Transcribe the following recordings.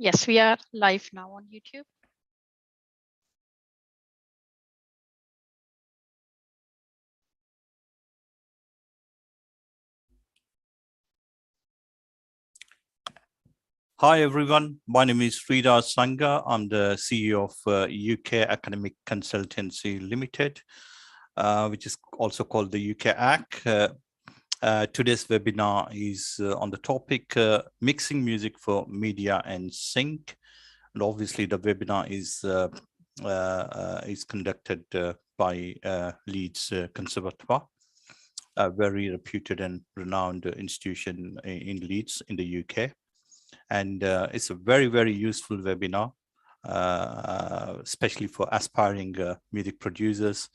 Yes, we are live now on YouTube. Hi, everyone. My name is Sridhar Sangha. I'm the CEO of UK Academic Consultancy Limited, which is also called the THEUKAC. Today's webinar is on the topic mixing music for media and sync. And obviously, the webinar is conducted by Leeds Conservatoire, a very reputed and renowned institution in Leeds in the UK. And it's a very, very useful webinar, especially for aspiring music producers,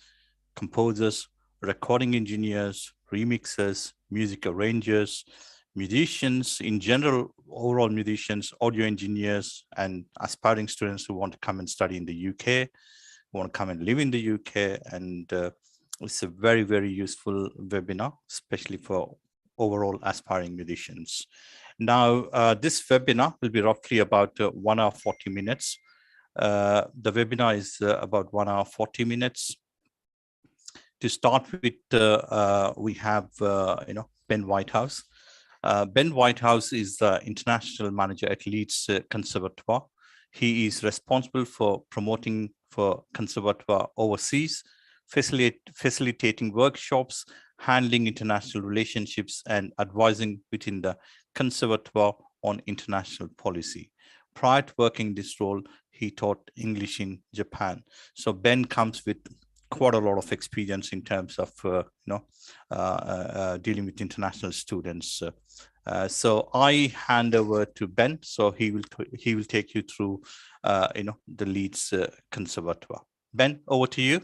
composers, recording engineers, remixers, music arrangers, musicians in general, overall musicians, audio engineers, and aspiring students who want to come and study in the UK, who want to come and live in the UK. And it's a very, very useful webinar, especially for overall aspiring musicians. Now, this webinar will be roughly about 1 hour, 40 minutes. The webinar is about 1 hour, 40 minutes. To start with, we have, Ben Whitehouse. Ben Whitehouse is the international manager at Leeds Conservatoire. He is responsible for promoting for Conservatoire overseas, facilitating workshops, handling international relationships, and advising within the Conservatoire on international policy. Prior to working this role, he taught English in Japan. So Ben comes with quite a lot of experience in terms of dealing with international students. So I hand over to Ben. So he will take you through the Leeds Conservatoire. Ben, over to you.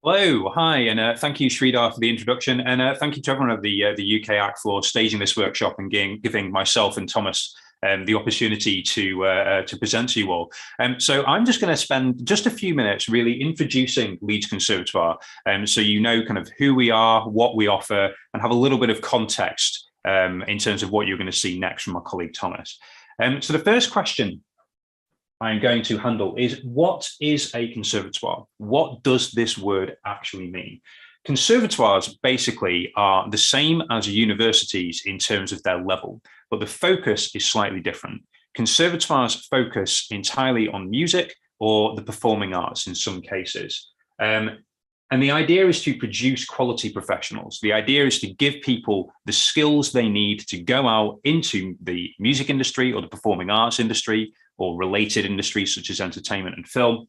Hello, hi, and thank you, Sridhar, for the introduction, and thank you to everyone of the THEUKAC for staging this workshop and giving myself and Thomas the opportunity to present to you all. So I'm just going to spend just a few minutes really introducing Leeds Conservatoire, so you know kind of who we are, what we offer, and have a little bit of context in terms of what you're going to see next from my colleague Thomas. So the first question I'm going to handle is, what is a conservatoire? What does this word actually mean? Conservatoires basically are the same as universities in terms of their level, but the focus is slightly different. Conservatoires focus entirely on music or the performing arts in some cases. And the idea is to produce quality professionals. The idea is to give people the skills they need to go out into the music industry or the performing arts industry or related industries such as entertainment and film,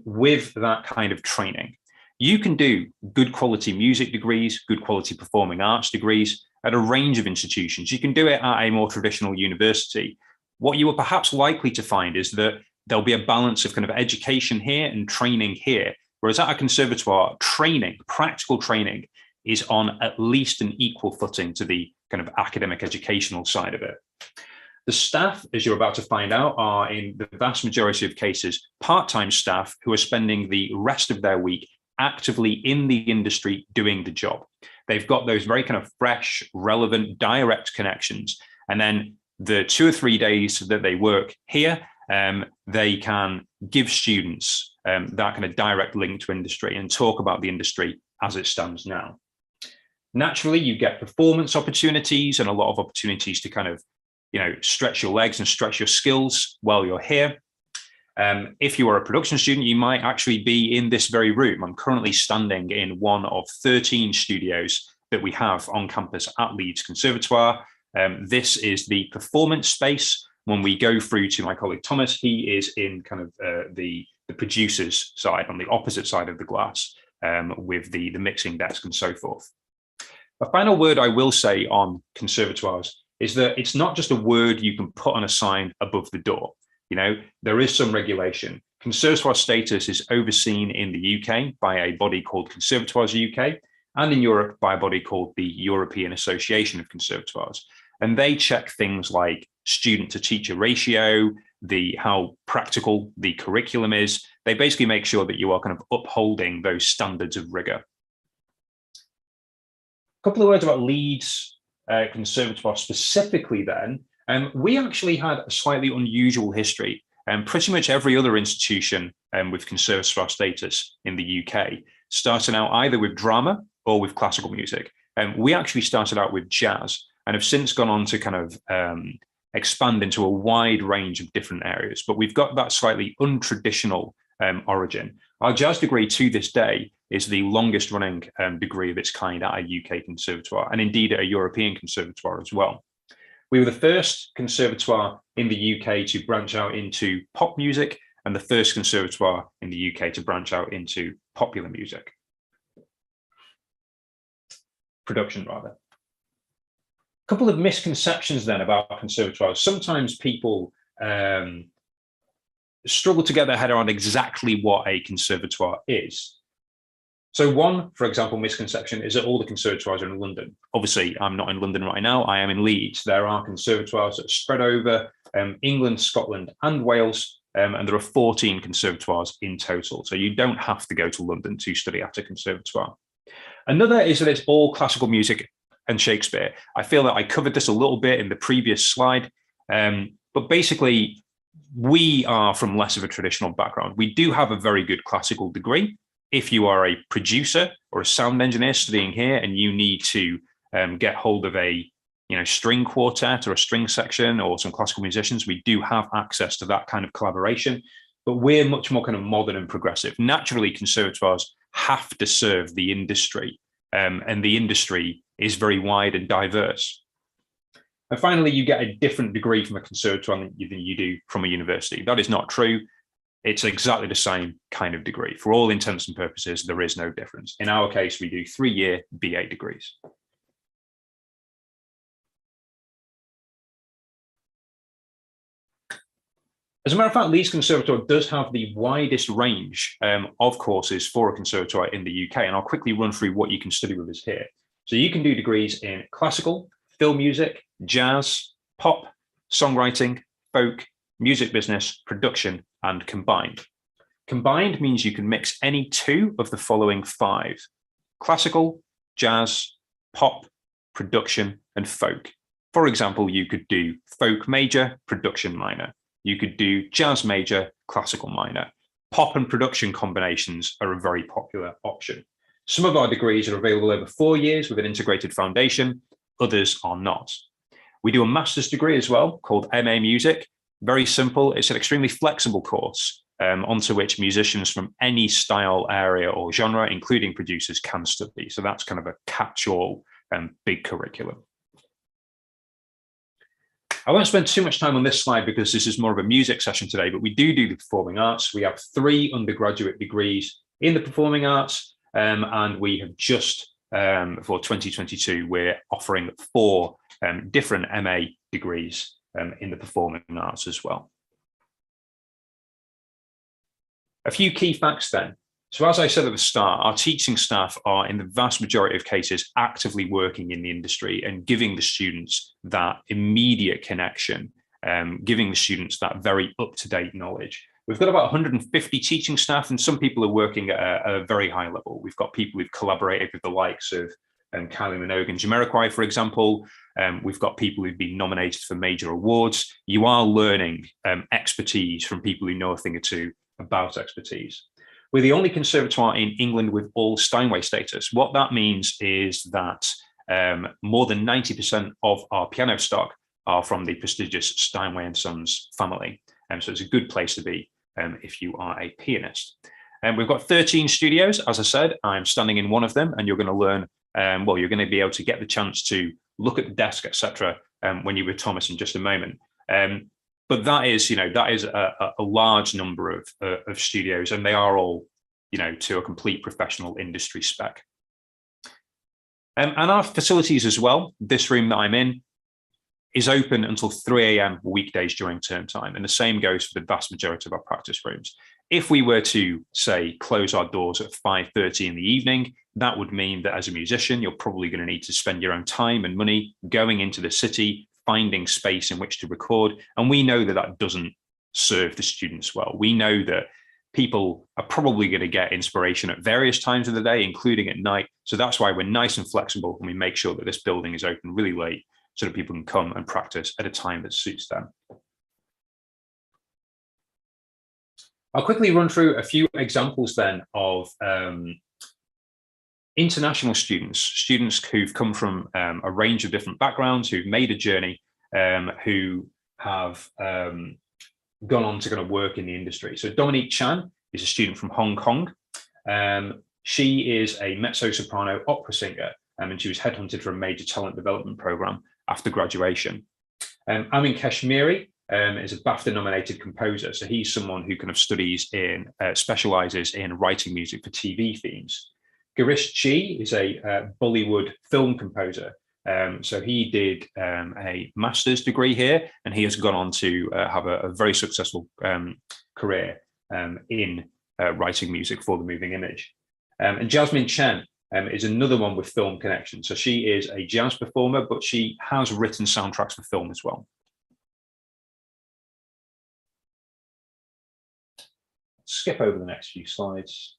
with that kind of training. You can do good quality music degrees, good quality performing arts degrees at a range of institutions. You can do it at a more traditional university. What you are perhaps likely to find is that there'll be a balance of kind of education here and training here, whereas at a conservatoire, training, practical training, is on at least an equal footing to the kind of academic educational side of it. The staff, as you're about to find out, are in the vast majority of cases part-time staff who are spending the rest of their week actively in the industry doing the job. They've got those very kind of fresh, relevant, direct connections. And then the 2 or 3 days that they work here, they can give students that kind of direct link to industry and talk about the industry as it stands now. Naturally, you get performance opportunities and a lot of opportunities to kind of stretch your legs and stretch your skills while you're here. If you are a production student, you might actually be in this very room. I'm currently standing in one of 13 studios that we have on campus at Leeds Conservatoire. This is the performance space. When we go through to my colleague Thomas, he is in kind of the producer's side, on the opposite side of the glass, with the mixing desk and so forth. A final word I will say on conservatoires is that it's not just a word you can put on a sign above the door. There is some regulation. Conservatoire status is overseen in the UK by a body called Conservatoires UK, and in Europe by a body called the European Association of Conservatoires. And they check things like student to teacher ratio, how practical the curriculum is. They basically make sure that you are kind of upholding those standards of rigor. A couple of words about Leeds Conservatoire specifically then. We actually had a slightly unusual history. Pretty much every other institution with conservatoire status in the UK started out either with drama or with classical music. We actually started out with jazz and have since gone on to kind of expand into a wide range of different areas. But we've got that slightly untraditional origin. Our jazz degree to this day is the longest running degree of its kind at a UK conservatoire, and indeed at a European conservatoire as well. We were the first conservatoire in the UK to branch out into pop music and the first conservatoire in the UK to branch out into popular music. Production, rather. A couple of misconceptions then about conservatoires. Sometimes people struggle to get their head around exactly what a conservatoire is. So one, for example, misconception is that all the conservatoires are in London. Obviously, I'm not in London right now. I am in Leeds. There are conservatoires that are spread over England, Scotland, and Wales, and there are 14 conservatoires in total. So you don't have to go to London to study at a conservatoire. Another is that it's all classical music and Shakespeare. I feel that I covered this a little bit in the previous slide, but basically, we are from less of a traditional background. We do have a very good classical degree. If you are a producer or a sound engineer studying here and you need to get hold of a string quartet or a string section or some classical musicians, we do have access to that kind of collaboration, but we're much more kind of modern and progressive. Naturally, conservatoires have to serve the industry, and the industry is very wide and diverse. And finally, you get a different degree from a conservatoire than you do from a university. That is not true. It's exactly the same kind of degree. For all intents and purposes, there is no difference. In our case, we do 3-year BA degrees. As a matter of fact, Leeds Conservatoire does have the widest range of courses for a conservatoire in the UK, and I'll quickly run through what you can study with us here. So you can do degrees in classical, film music, jazz, pop, songwriting, folk, music business, production, and combined. Combined means you can mix any two of the following 5: classical, jazz, pop, production, and folk. For example, you could do folk major, production minor. You could do jazz major, classical minor. Pop and production combinations are a very popular option. Some of our degrees are available over 4 years with an integrated foundation, others are not. We do a master's degree as well called MA Music. Very simple. It's an extremely flexible course onto which musicians from any style, area, or genre, including producers, can study. So that's kind of a catch-all big curriculum. I won't spend too much time on this slide because this is more of a music session today, but we do the performing arts. We have 3 undergraduate degrees in the performing arts, and we have just, for 2022, we're offering 4 different MA degrees in the performing arts as well. A few key facts then. So as I said at the start, our teaching staff are in the vast majority of cases actively working in the industry and giving the students that immediate connection, giving the students that very up-to-date knowledge. We've got about 150 teaching staff, and some people are working at a very high level. We've got people who've collaborated with the likes of Kylie Minogue and Jamiroquai, for example. We've got people who've been nominated for major awards. You are learning expertise from people who know a thing or two about expertise. We're the only conservatoire in England with all Steinway status. What that means is that more than 90% of our piano stock are from the prestigious Steinway & Sons family. So it's a good place to be if you are a pianist. We've got 13 studios. As I said, I'm standing in one of them, and you're going to learn, well, you're going to be able to get the chance to look at the desk, etc. When you're with Thomas in just a moment. But that is, that is a large number of studios, and they are all, to a complete professional industry spec. And our facilities as well, this room that I'm in, is open until 3 a.m. weekdays during term time. And the same goes for the vast majority of our practice rooms. If we were to, say, close our doors at 5:30 in the evening, that would mean that as a musician, you're probably going to need to spend your own time and money going into the city, finding space in which to record. And we know that that doesn't serve the students well. We know that people are probably going to get inspiration at various times of the day, including at night. So that's why we're nice and flexible, and we make sure that this building is open really late so that people can come and practice at a time that suits them. I'll quickly run through a few examples then of international students who've come from a range of different backgrounds, who've made a journey, who have gone on to kind of work in the industry. So Dominique Chan is a student from Hong Kong. She is a mezzo-soprano opera singer, and she was headhunted for a major talent development program after graduation. Amin Kashmiri is a BAFTA-nominated composer. So he's someone who kind of studies in, specializes in writing music for TV themes. Girish Chi is a Bollywood film composer. So he did a master's degree here, and he has gone on to have a very successful career in writing music for the moving image. And Jasmine Chen is another one with film connection. So she is a jazz performer, but she has written soundtracks for film as well. Skip over the next few slides.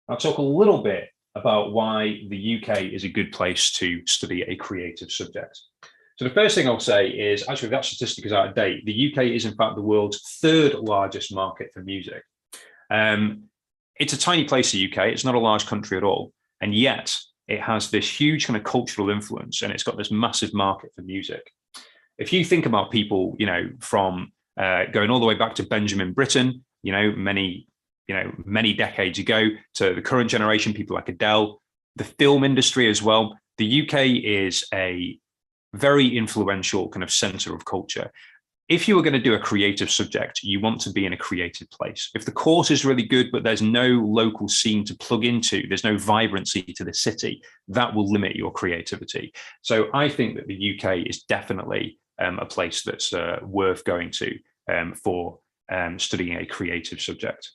I'll talk a little bit about why the UK is a good place to study a creative subject. So the first thing I'll say is, actually, that statistic is out of date. The UK is in fact the world's third largest market for music. It's a tiny place, the UK. It's not a large country at all. And yet it has this huge kind of cultural influence, and it's got this massive market for music. If you think about people, you know, from going all the way back to Benjamin Britten, many decades ago, to the current generation, people like Adele, the film industry as well. The UK is a very influential kind of center of culture. If you were going to do a creative subject, you want to be in a creative place. If the course is really good, but there's no local scene to plug into, there's no vibrancy to the city, that will limit your creativity. So I think that the UK is definitely a place that's worth going to for studying a creative subject.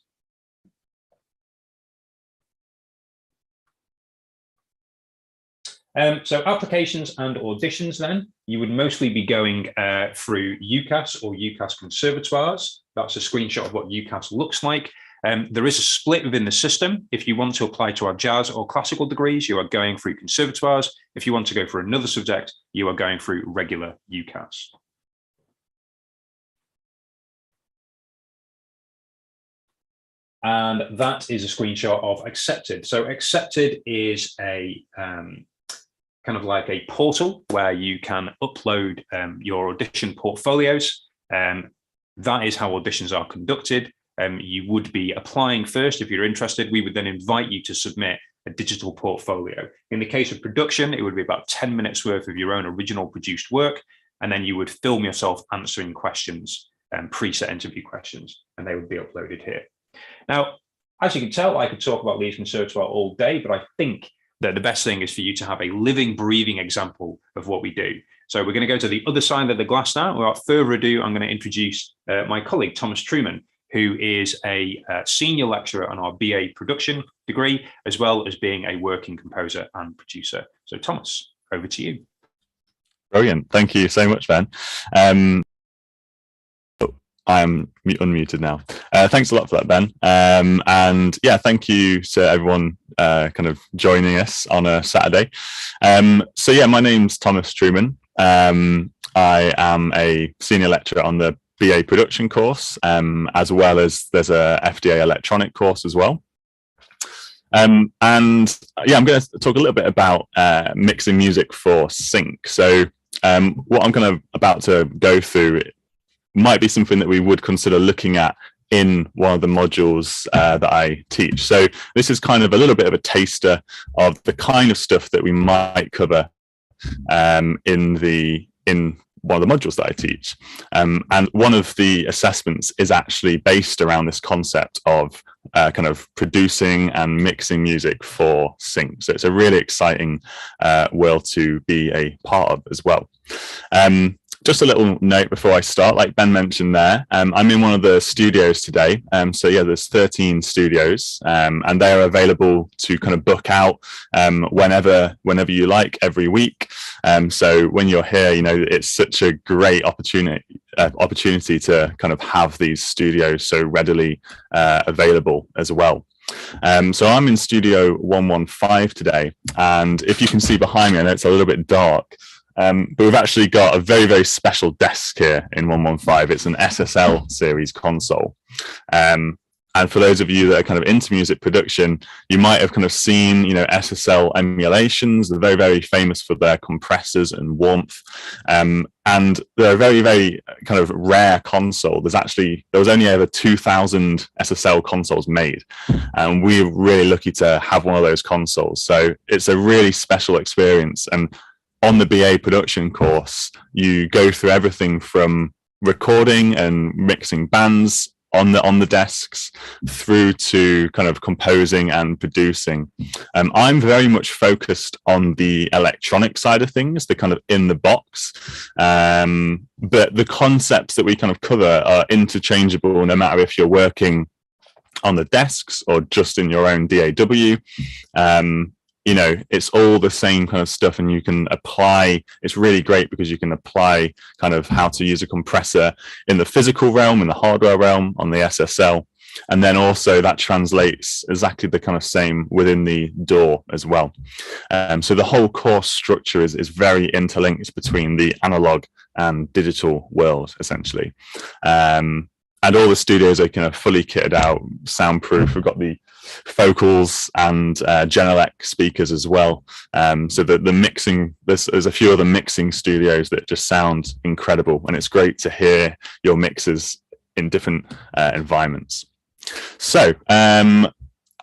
So applications and auditions then, you would mostly be going through UCAS or UCAS Conservatoires. That's a screenshot of what UCAS looks like. There is a split within the system. If you want to apply to our jazz or classical degrees, you are going through Conservatoires. If you want to go for another subject, you are going through regular UCAS. And that is a screenshot of Accepted. So Accepted is a kind of like a portal where you can upload your audition portfolios. That is how auditions are conducted. You would be applying first if you're interested. We would then invite you to submit a digital portfolio. In the case of production, it would be about 10 minutes worth of your own original produced work, and then you would film yourself answering questions, preset interview questions, and they would be uploaded here. Now, as you can tell, I could talk about Leeds Conservatoire all day, but I think that the best thing is for you to have a living, breathing example of what we do. So we're going to go to the other side of the glass now. Without further ado, I'm going to introduce my colleague, Thomas Truman, who is a senior lecturer on our BA production degree, as well as being a working composer and producer. So Thomas, over to you. Brilliant. Thank you so much, Ben. I am unmuted now. Thanks a lot for that, Ben. And yeah, thank you to everyone kind of joining us on a Saturday. So yeah, my name's Thomas Truman. I am a senior lecturer on the BA production course, as well as there's a FDA electronic course as well. And yeah, I'm going to talk a little bit about mixing music for sync. So what I'm kind of about to go through might be something that we would consider looking at in one of the modules that I teach. So this is kind of a little bit of a taster of the kind of stuff that we might cover in one of the modules that I teach. And one of the assessments is actually based around this concept of kind of producing and mixing music for sync. So it's a really exciting world to be a part of as well. Just a little note before I start, like Ben mentioned there, I'm in one of the studios today. So yeah, there's 13 studios and they are available to kind of book out whenever you like, every week. So when you're here, you know, it's such a great opportunity to kind of have these studios so readily available as well. So I'm in Studio 115 today, and if you can see behind me, I know it's a little bit dark, but we've actually got a very, very special desk here in 115. It's an SSL series console. And for those of you that are kind of into music production, you might have kind of seen, you know, SSL emulations. They're very, very famous for their compressors and warmth. And they're a very, very kind of rare console. There was only over 2,000 SSL consoles made. And we're really lucky to have one of those consoles. So it's a really special experience. And on the BA production course, you go through everything from recording and mixing bands on the desks through to kind of composing and producing. I'm very much focused on the electronic side of things, the kind of in the box, but the concepts that we kind of cover are interchangeable no matter if you're working on the desks or just in your own DAW. You know, it's all the same kind of stuff, and you can apply. It's really great because you can apply kind of how to use a compressor in the physical realm, in the hardware realm, on the SSL. And then also that translates exactly the kind of same within the DAW as well. So the whole course structure is very interlinked between the analog and digital world, essentially. And all the studios are kind of fully kitted out, soundproof. We've got the Focals and Genelec speakers as well. So the mixing, there's a few other mixing studios that just sound incredible, and it's great to hear your mixes in different environments. So I'm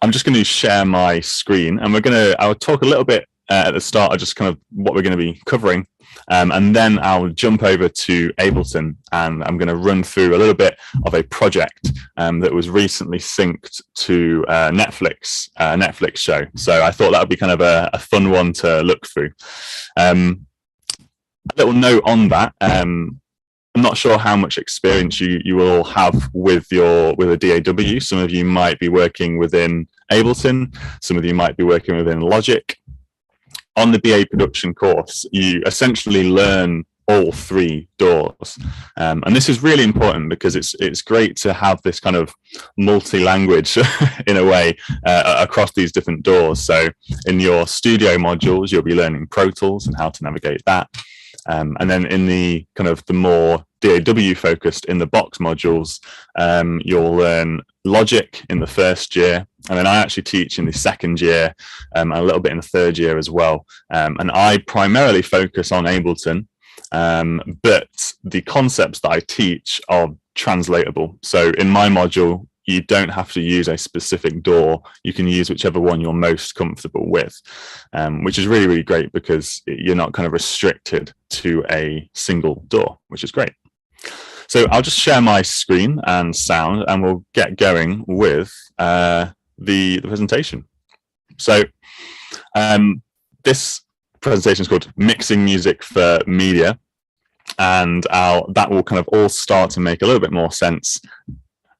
just going to share my screen, and I'll talk a little bit at the start of just kind of what we're going to be covering. And then I'll jump over to Ableton, and I'm going to run through a little bit of a project that was recently synced to Netflix show. So I thought that would be kind of a fun one to look through. A little note on that. I'm not sure how much experience you will all have with a DAW. Some of you might be working within Ableton. Some of you might be working within Logic. On the BA production course, you essentially learn all three DAWs. And this is really important because it's great to have this kind of multi-language in a way across these different DAWs. So in your studio modules, you'll be learning Pro Tools and how to navigate that. And then in the kind of the more DAW focused in the box modules, you'll learn Logic in the first year, and then I actually teach in the second year and a little bit in the third year as well. And I primarily focus on Ableton, but the concepts that I teach are translatable. So in my module, you don't have to use a specific DAW. You can use whichever one you're most comfortable with, which is really, really great because you're not kind of restricted to a single DAW, which is great. So I'll just share my screen and sound, and we'll get going with the presentation. So this presentation is called Mixing Music for Media, and that will kind of all start to make a little bit more sense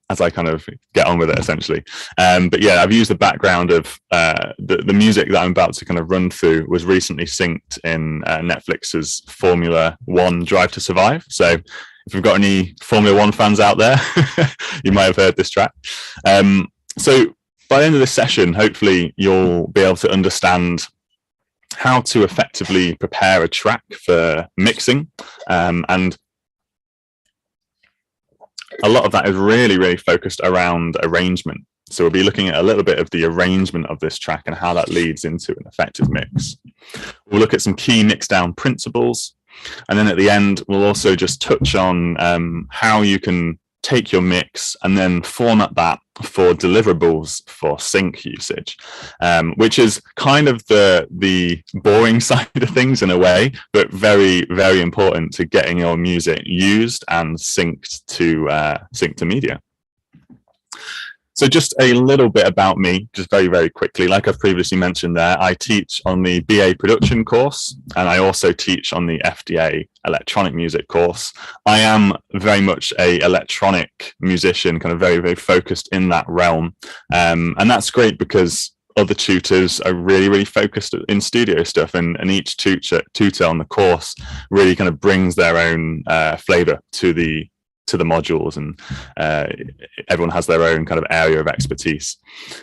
as I kind of get on with it, essentially. But yeah, I've used the background of the music that I'm about to kind of run through was recently synced in Netflix's Formula One Drive to Survive. So if we've got any Formula One fans out there, you might have heard this track. So by the end of this session, hopefully you'll be able to understand how to effectively prepare a track for mixing. And a lot of that is really, really focused around arrangement. So we'll be looking at a little bit of the arrangement of this track and how that leads into an effective mix. We'll look at some key mix down principles. And then at the end, we'll also just touch on how you can take your mix and then format that for deliverables for sync usage, which is kind of the boring side of things in a way, but very, very important to getting your music used and synced to media. So just a little bit about me, just very, very quickly. Like I've previously mentioned there, I teach on the BA production course, and I also teach on the FDA electronic music course. I am very much a electronic musician, kind of very, very focused in that realm. And that's great because other tutors are really, really focused in studio stuff, and each tutor on the course really kind of brings their own flavor to the to the modules, and everyone has their own kind of area of expertise.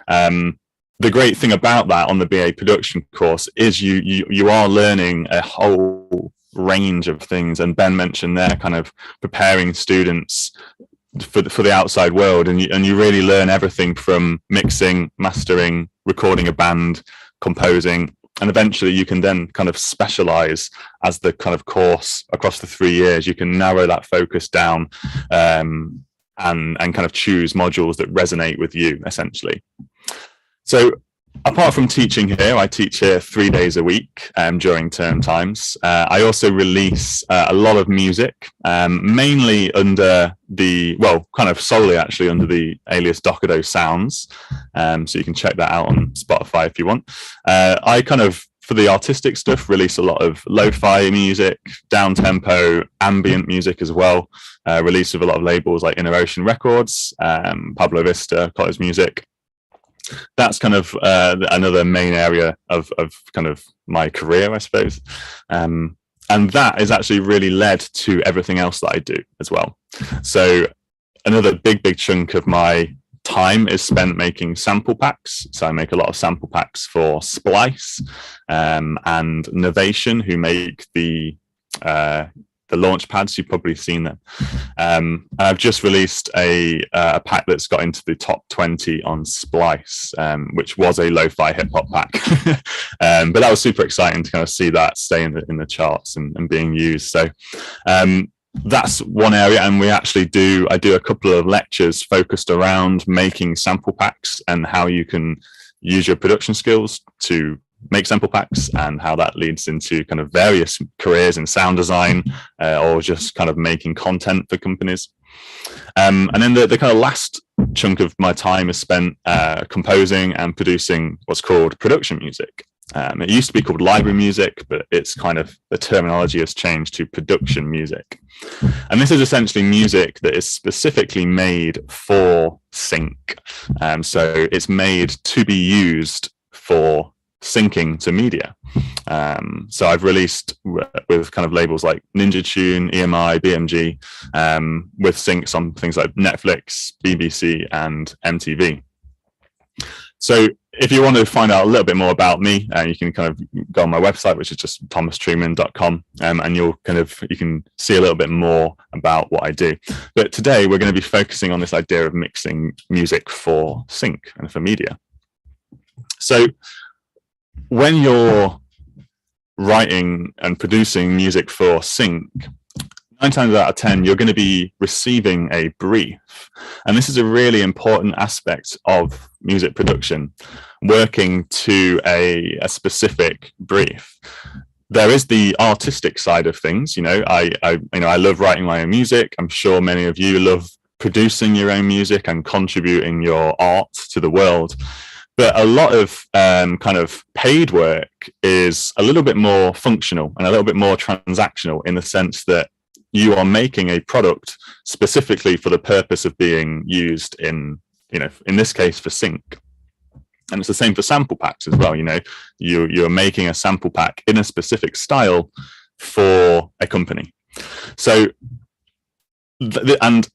The great thing about that on the BA production course is you are learning a whole range of things, and Ben mentioned there kind of preparing students for the outside world, and you really learn everything from mixing, mastering, recording a band, composing, and eventually you can then kind of specialize as the kind of course across the 3 years. You can narrow that focus down and kind of choose modules that resonate with you, essentially. So apart from teaching here, I teach here 3 days a week during term times. I also release a lot of music, mainly under kind of solely actually under the alias Docado Sounds. So you can check that out on Spotify if you want. I kind of, for the artistic stuff, release a lot of lo-fi music, down-tempo, ambient music as well. Release with a lot of labels like Inner Ocean Records, Pablo Vista, Cottage Music. That's kind of another main area of kind of my career, I suppose. And that is actually really led to everything else that I do as well. So another big chunk of my time is spent making sample packs. So I make a lot of sample packs for Splice and Novation, who make the launch pads. You've probably seen them. And I've just released a pack that's got into the top 20 on Splice, which was a lo-fi hip hop pack. But that was super exciting to kind of see that stay in the charts and being used. So that's one area. And I do a couple of lectures focused around making sample packs and how you can use your production skills to make sample packs, and how that leads into kind of various careers in sound design or just kind of making content for companies. And then the kind of last chunk of my time is spent composing and producing what's called production music. It used to be called library music, but it's kind of, the terminology has changed to production music. And this is essentially music that is specifically made for sync. So it's made to be used for syncing to media. So I've released with kind of labels like Ninja Tune, EMI, BMG, with syncs on things like Netflix, BBC, and MTV. So if you want to find out a little bit more about me, you can kind of go on my website, which is just thomastruman.com, and you can see a little bit more about what I do. But today we're going to be focusing on this idea of mixing music for sync and for media. So when you're writing and producing music for sync, 9 times out of 10, you're going to be receiving a brief. And this is a really important aspect of music production, working to a specific brief. There is the artistic side of things. I love writing my own music. I'm sure many of you love producing your own music and contributing your art to the world. But a lot of kind of paid work is a little bit more functional and a little bit more transactional, in the sense that you are making a product specifically for the purpose of being used in this case for sync. And it's the same for sample packs as well. You're making a sample pack in a specific style for a company. So, and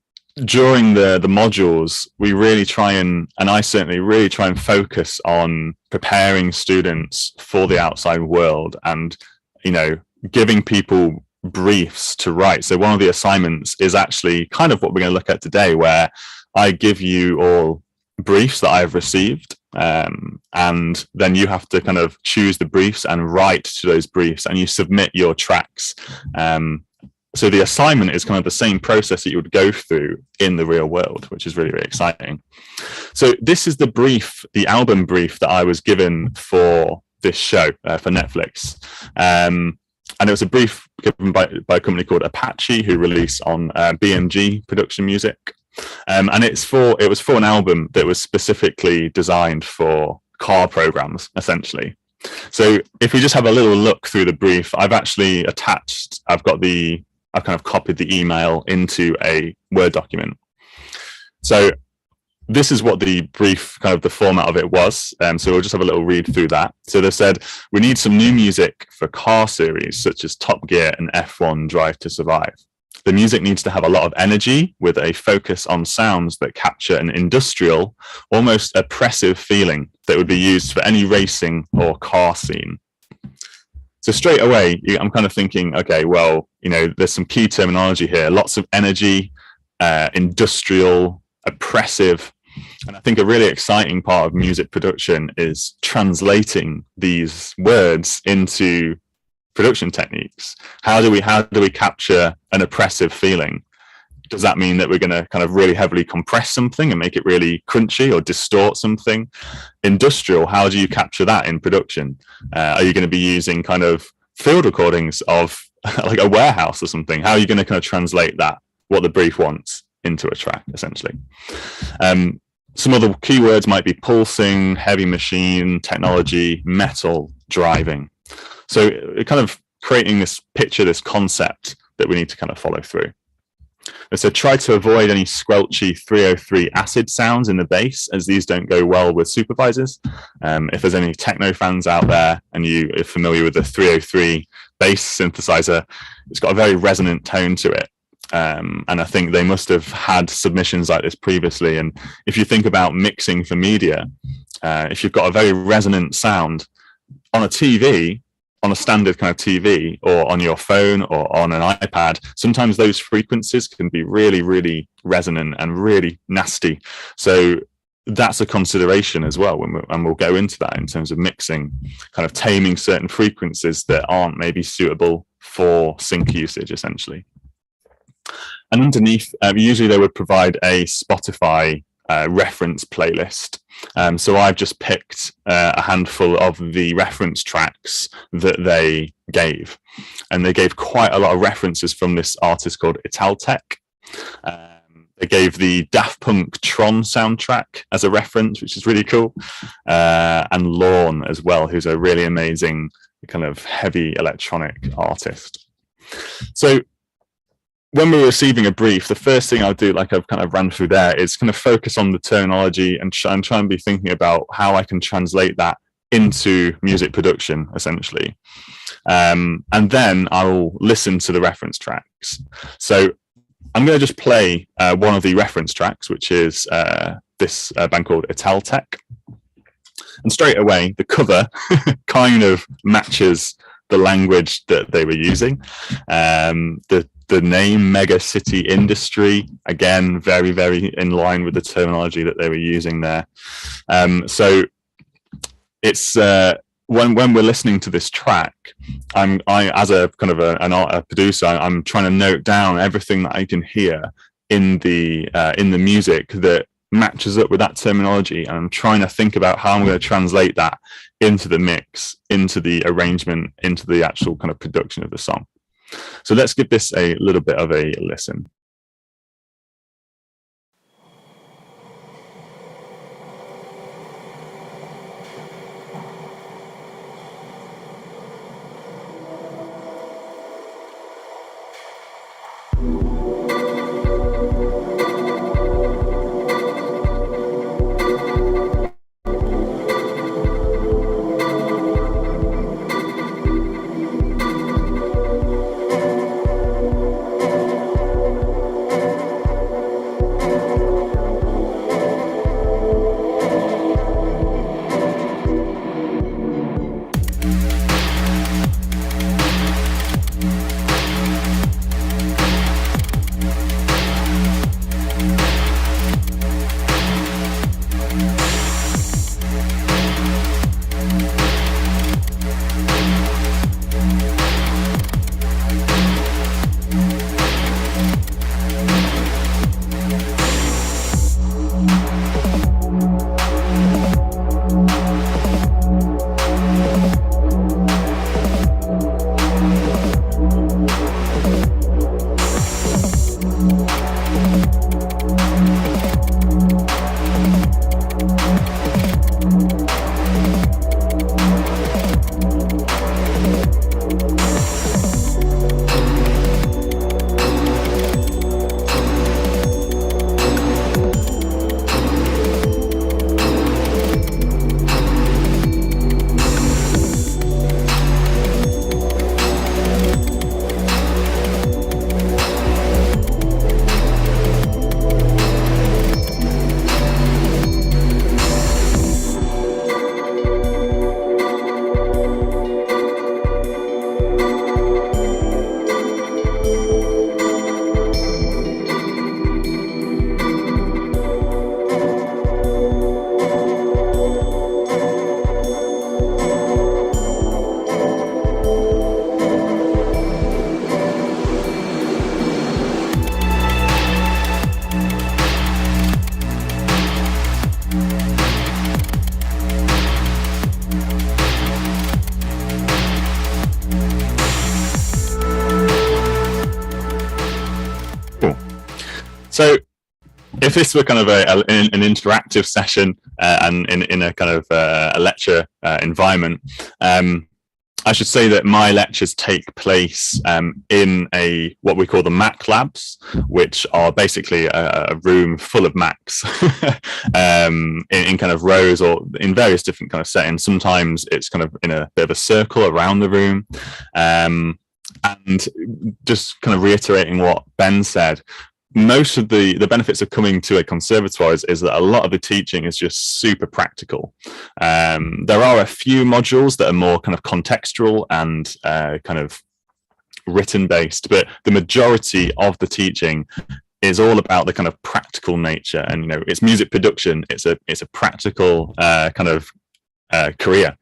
during the modules, we really try and I certainly really try and focus on preparing students for the outside world, and giving people briefs to write. So one of the assignments is actually kind of what we're going to look at today, where I give you all briefs that I've received, and then you have to kind of choose the briefs and write to those briefs, and you submit your tracks. So the assignment is kind of the same process that you would go through in the real world, which is really, really exciting. So this is the album brief that I was given for this show for Netflix. And it was a brief given by a company called Apache, who release on BMG production music. And it was for an album that was specifically designed for car programs, essentially. So if we just have a little look through the brief, I've kind of copied the email into a Word document. So this is what the brief, kind of the format of it was. So we'll just have a little read through that. So they said, we need some new music for car series such as Top Gear and F1 Drive to Survive. The music needs to have a lot of energy with a focus on sounds that capture an industrial, almost oppressive feeling that would be used for any racing or car scene. So straight away, I'm kind of thinking, okay, well, there's some key terminology here, lots of energy, industrial, oppressive. And I think a really exciting part of music production is translating these words into production techniques. How do we capture an oppressive feeling? Does that mean that we're going to kind of really heavily compress something and make it really crunchy or distort something? Industrial, how do you capture that in production? Are you going to be using kind of field recordings of like a warehouse or something? How are you going to kind of translate that, what the brief wants, into a track, essentially? Some other keywords might be pulsing, heavy machine, technology, metal, driving. So kind of creating this picture, this concept that we need to kind of follow through. And so try to avoid any squelchy 303 acid sounds in the bass, as these don't go well with supervisors. If there's any techno fans out there and you are familiar with the 303 bass synthesizer, it's got a very resonant tone to it. And I think they must have had submissions like this previously. And if you think about mixing for media, if you've got a very resonant sound on a TV, on a standard kind of TV, or on your phone or on an iPad, sometimes those frequencies can be really, really resonant and really nasty. So that's a consideration as well, and we'll go into that in terms of mixing, kind of taming certain frequencies that aren't maybe suitable for sync usage, essentially. And underneath, usually they would provide a Spotify reference playlist. So I've just picked a handful of the reference tracks that they gave. And they gave quite a lot of references from this artist called THEUKAC. They gave the Daft Punk Tron soundtrack as a reference, which is really cool. And Lorne as well, who's a really amazing kind of heavy electronic artist. So when we're receiving a brief, the first thing I'll do, like I've kind of ran through there, is kind of focus on the terminology and try and be thinking about how I can translate that into music production, essentially. And then I'll listen to the reference tracks. So I'm going to just play one of the reference tracks, which is this band called THEUKAC. And straight away, the cover kind of matches the language that they were using. The name Mega City Industry, again, very, very in line with the terminology that they were using there. So it's when we're listening to this track, I as a kind of a producer, I'm trying to note down everything that I can hear in the music that matches up with that terminology, and I'm trying to think about how I'm going to translate that into the mix, into the arrangement, into the actual kind of production of the song. So let's give this a little bit of a listen. So if this were kind of an interactive session and in a kind of a lecture environment, I should say that my lectures take place in what we call the Mac labs, which are basically a room full of Macs in kind of rows or in various different kind of settings. Sometimes it's kind of in a bit of a circle around the room. And just kind of reiterating what Ben said, most of the benefits of coming to a conservatoire is that a lot of the teaching is just super practical. There are a few modules that are more kind of contextual and kind of written based, but the majority of the teaching is all about the kind of practical nature. And, you know, it's music production. It's a practical kind of career.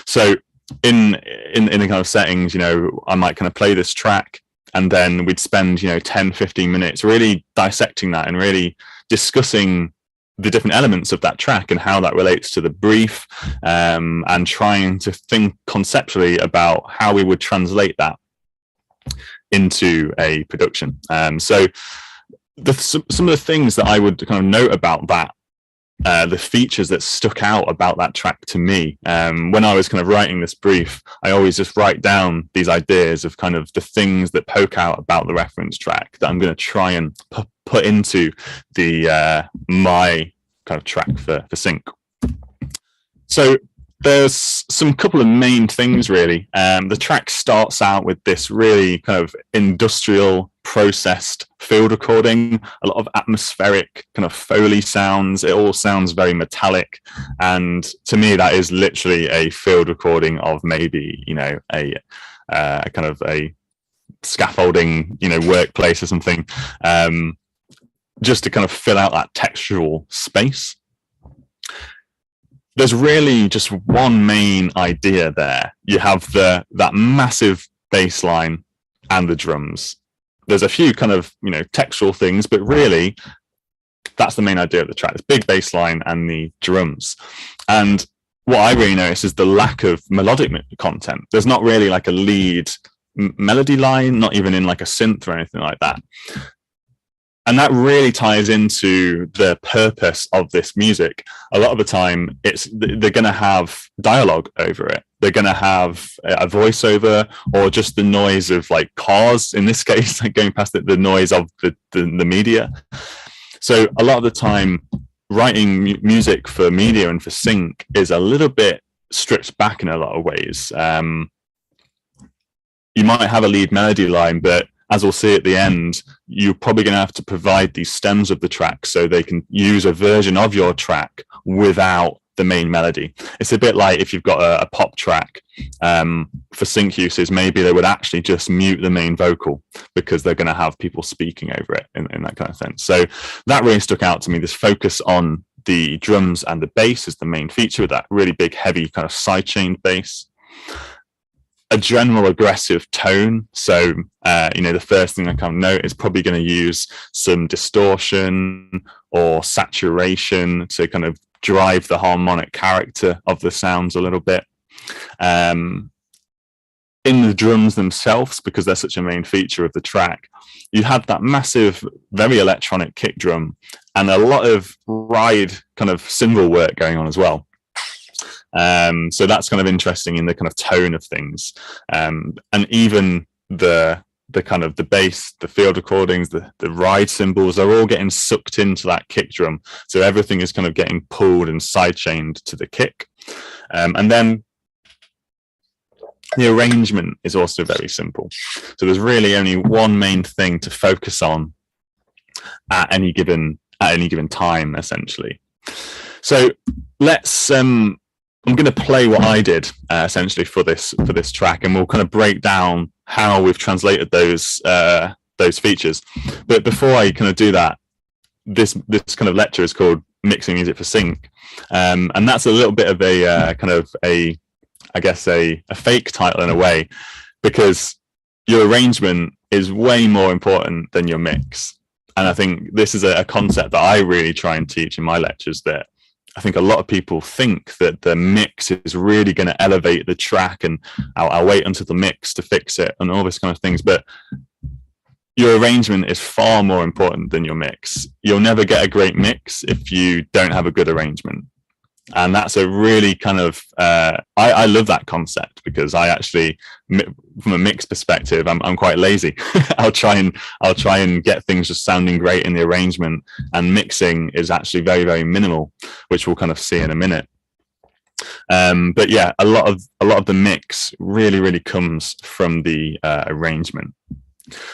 So in the kind of settings, you know, I might kind of play this track, and then we'd spend, you know, 10, 15 minutes really dissecting that and really discussing the different elements of that track and how that relates to the brief, and trying to think conceptually about how we would translate that into a production. So some of the things that I would kind of note about that, the features that stuck out about that track to me, when I was kind of writing this brief, I always just write down these ideas of kind of the things that poke out about the reference track that I'm going to try and put into the my kind of track for sync. So there's some couple of main things really. The track starts out with this really kind of industrial processed field recording, a lot of atmospheric kind of Foley sounds. It all sounds very metallic, and to me that is literally a field recording of maybe, you know, a kind of a scaffolding, you know, workplace or something, just to kind of fill out that textural space. There's really just one main idea there. You have that massive bass line and the drums. There's a few kind of, you know, textual things, but really that's the main idea of the track, this big bass line and the drums. And what I really notice is the lack of melodic content. There's not really like a lead melody line, not even in like a synth or anything like that. And that really ties into the purpose of this music. A lot of the time, they're going to have dialogue over it. They're going to have a voiceover, or just the noise of like cars, in this case, like going past the noise of the media. So a lot of the time, writing music for media and for sync is a little bit stripped back in a lot of ways. You might have a lead melody line, but as we'll see at the end, you're probably going to have to provide these stems of the track so they can use a version of your track without the main melody. It's a bit like if you've got a pop track, for sync uses, maybe they would actually just mute the main vocal because they're going to have people speaking over it in that kind of sense. So that really stuck out to me, this focus on the drums and the bass as the main feature, with that really big, heavy kind of sidechained bass. A general aggressive tone. So, you know, the first thing I kind of note is probably going to use some distortion or saturation to kind of drive the harmonic character of the sounds a little bit. In the drums themselves, because they're such a main feature of the track, you had that massive, very electronic kick drum and a lot of ride kind of cymbal work going on as well. So that's kind of interesting in the kind of tone of things, and even the kind of the bass, the field recordings, the ride cymbals are all getting sucked into that kick drum. So everything is kind of getting pulled and sidechained to the kick, and then the arrangement is also very simple. So there's really only one main thing to focus on at any given time, essentially. So let's. I'm going to play what I did essentially for this track, and we'll kind of break down how we've translated those features. But before I kind of do that, this kind of lecture is called Mixing Music for Sync, and that's a little bit of a kind of a fake title in a way, because your arrangement is way more important than your mix. And I think this is a concept that I really try and teach in my lectures, that I think a lot of people think that the mix is really going to elevate the track, and I'll wait until the mix to fix it and all this kind of things. But your arrangement is far more important than your mix. You'll never get a great mix if you don't have a good arrangement. And that's a really kind of, I love that concept, because I actually, from a mix perspective, I'm quite lazy. I'll try and get things just sounding great in the arrangement, and mixing is actually very, very minimal, which we'll kind of see in a minute. But yeah, a lot of the mix really comes from the arrangement.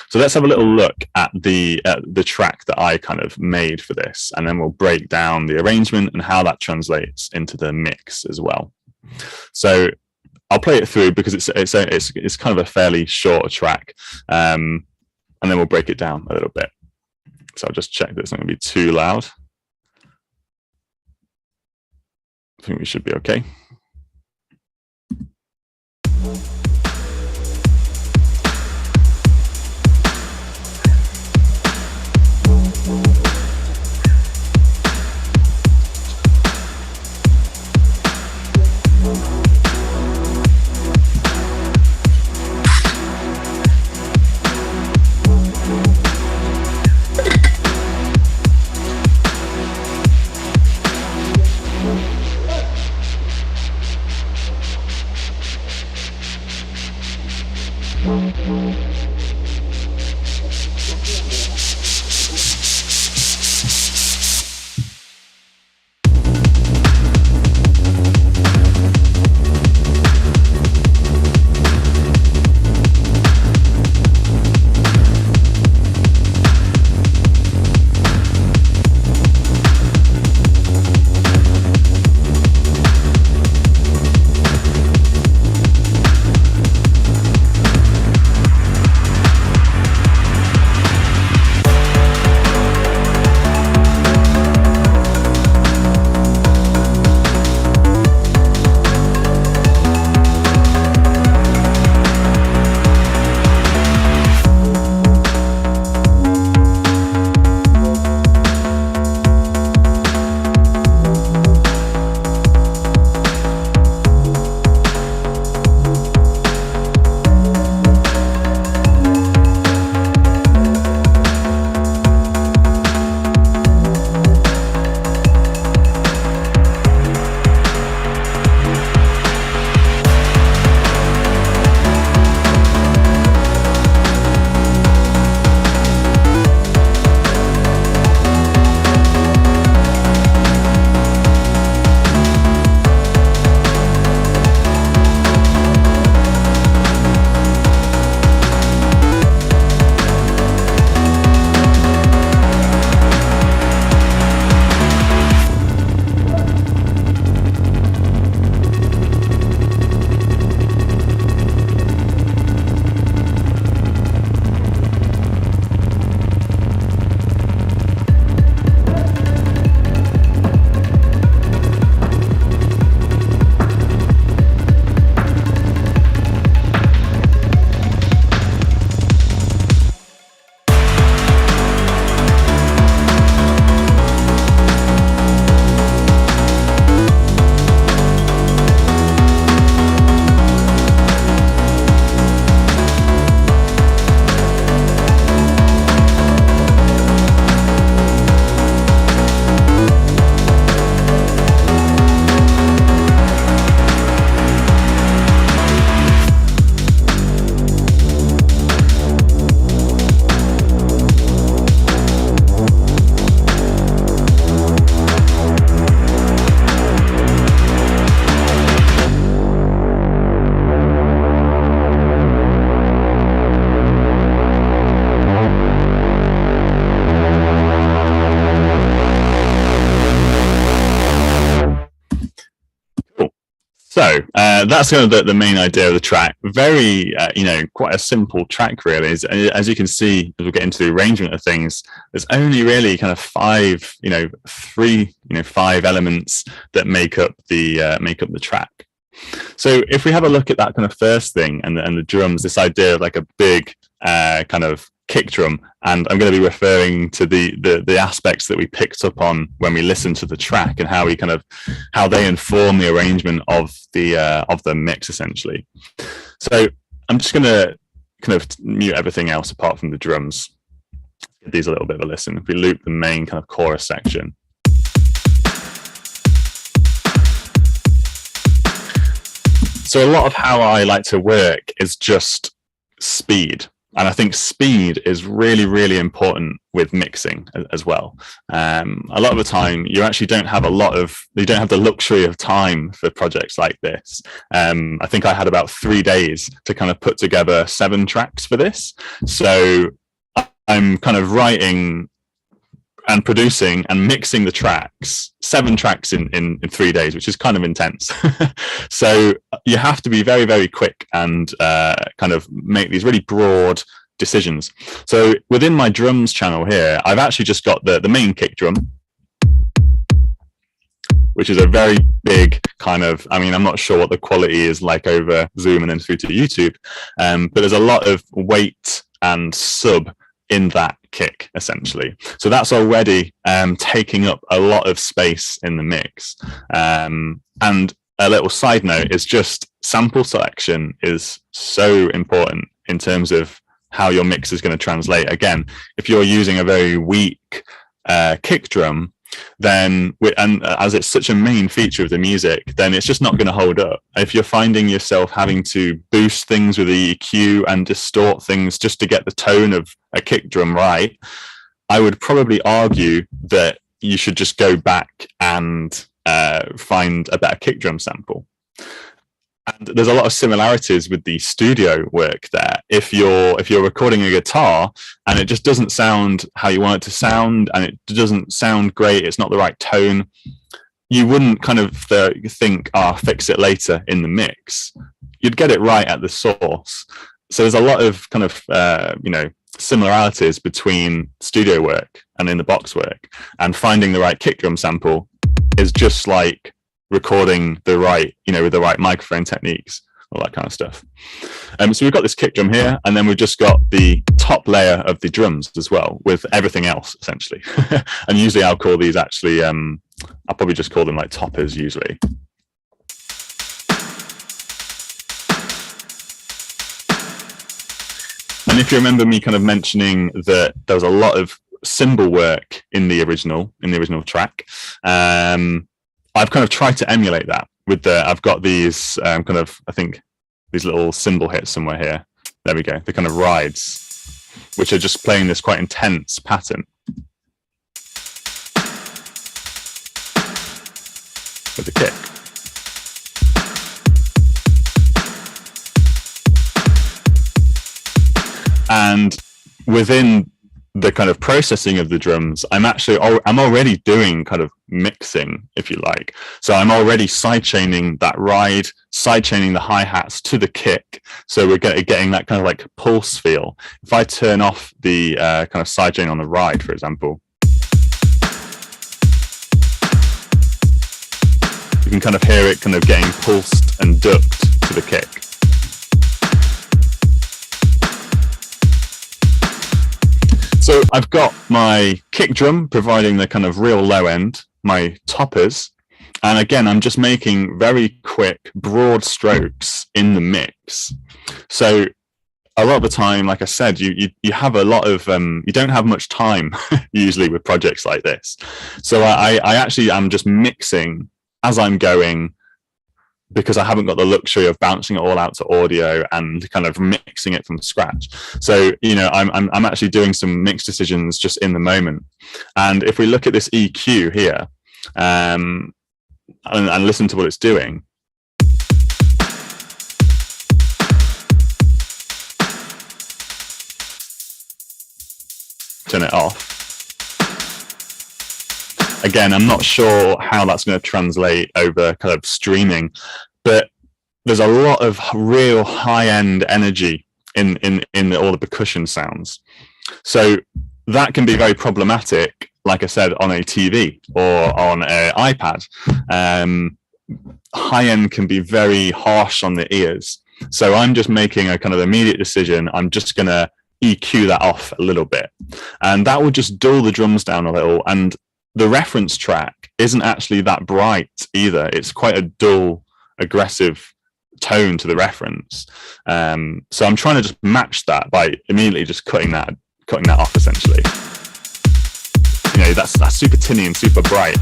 So let's have a little look at the track that I kind of made for this, and then we'll break down the arrangement and how that translates into the mix as well. So I'll play it through because it's kind of a fairly short track, and then we'll break it down a little bit. So I'll just check that it's not going to be too loud. I think we should be okay. So that's kind of the main idea of the track. Very, quite a simple track, really. As you can see, as we get into the arrangement of things, there's only really kind of five elements that make up the track. So if we have a look at that kind of first thing and the drums, this idea of like a big kind of kick drum, and I'm going to be referring to the aspects that we picked up on when we listened to the track and how they inform the arrangement of the mix, essentially. So I'm just going to kind of mute everything else apart from the drums. Give these a little bit of a listen. If we loop the main kind of chorus section. So a lot of how I like to work is just speed. And I think speed is really, really important with mixing as well. A lot of the time, you actually don't have you don't have the luxury of time for projects like this. I think I had about 3 days to kind of put together 7 tracks for this. So I'm kind of writing and producing and mixing the tracks, 7 tracks in 3 days, which is kind of intense. So you have to be very, very quick and kind of make these really broad decisions. So within my drums channel here, I've actually just got the main kick drum, which is a very big kind of, I mean, I'm not sure what the quality is like over Zoom and then through to YouTube, but there's a lot of weight and sub in that kick, essentially. So that's already taking up a lot of space in the mix. And a little side note is just sample selection is so important in terms of how your mix is going to translate. Again, if you're using a very weak kick drum, then, and as it's such a main feature of the music, then it's just not going to hold up. If you're finding yourself having to boost things with the EQ and distort things just to get the tone of a kick drum right, I would probably argue that you should just go back and find a better kick drum sample. And there's a lot of similarities with the studio work there. If you're recording a guitar and it just doesn't sound how you want it to sound, and it doesn't sound great, it's not the right tone, you wouldn't kind of think, fix it later in the mix. You'd get it right at the source. So there's a lot of kind of, similarities between studio work and in the box work, and finding the right kick drum sample is just like recording the right, with the right microphone techniques, all that kind of stuff. So we've got this kick drum here, and then we've just got the top layer of the drums as well, with everything else essentially. And usually I'll call these actually, I'll probably just call them like toppers usually. And if you remember me kind of mentioning that there was a lot of cymbal work in the original track, I've kind of tried to emulate that with I've got these I think these little cymbal hits somewhere here. There we go. The kind of rides, which are just playing this quite intense pattern with the kick. And within the kind of processing of the drums, I'm already doing kind of mixing, if you like. So I'm already sidechaining that ride, sidechaining the hi-hats to the kick. So we're getting that kind of like pulse feel. If I turn off the kind of sidechain on the ride, for example, you can kind of hear it kind of getting pulsed and ducked to the kick. So I've got my kick drum providing the kind of real low end, my toppers, and again, I'm just making very quick, broad strokes in the mix. So a lot of the time, like I said, you have a lot of, you don't have much time usually with projects like this. So I actually am just mixing as I'm going, because I haven't got the luxury of bouncing it all out to audio and kind of mixing it from scratch. So, I'm actually doing some mix decisions just in the moment. And if we look at this EQ here, and listen to what it's doing, turn it off. Again, I'm not sure how that's going to translate over kind of streaming, but there's a lot of real high-end energy in all the percussion sounds. So that can be very problematic, like I said, on a TV or on an iPad. High-end can be very harsh on the ears. So I'm just making a kind of immediate decision. I'm just going to EQ that off a little bit. And that will just dull the drums down a little. And the reference track isn't actually that bright either. It's quite a dull, aggressive tone to the reference. So I'm trying to just match that by immediately just cutting that off, essentially. You know, that's super tinny and super bright.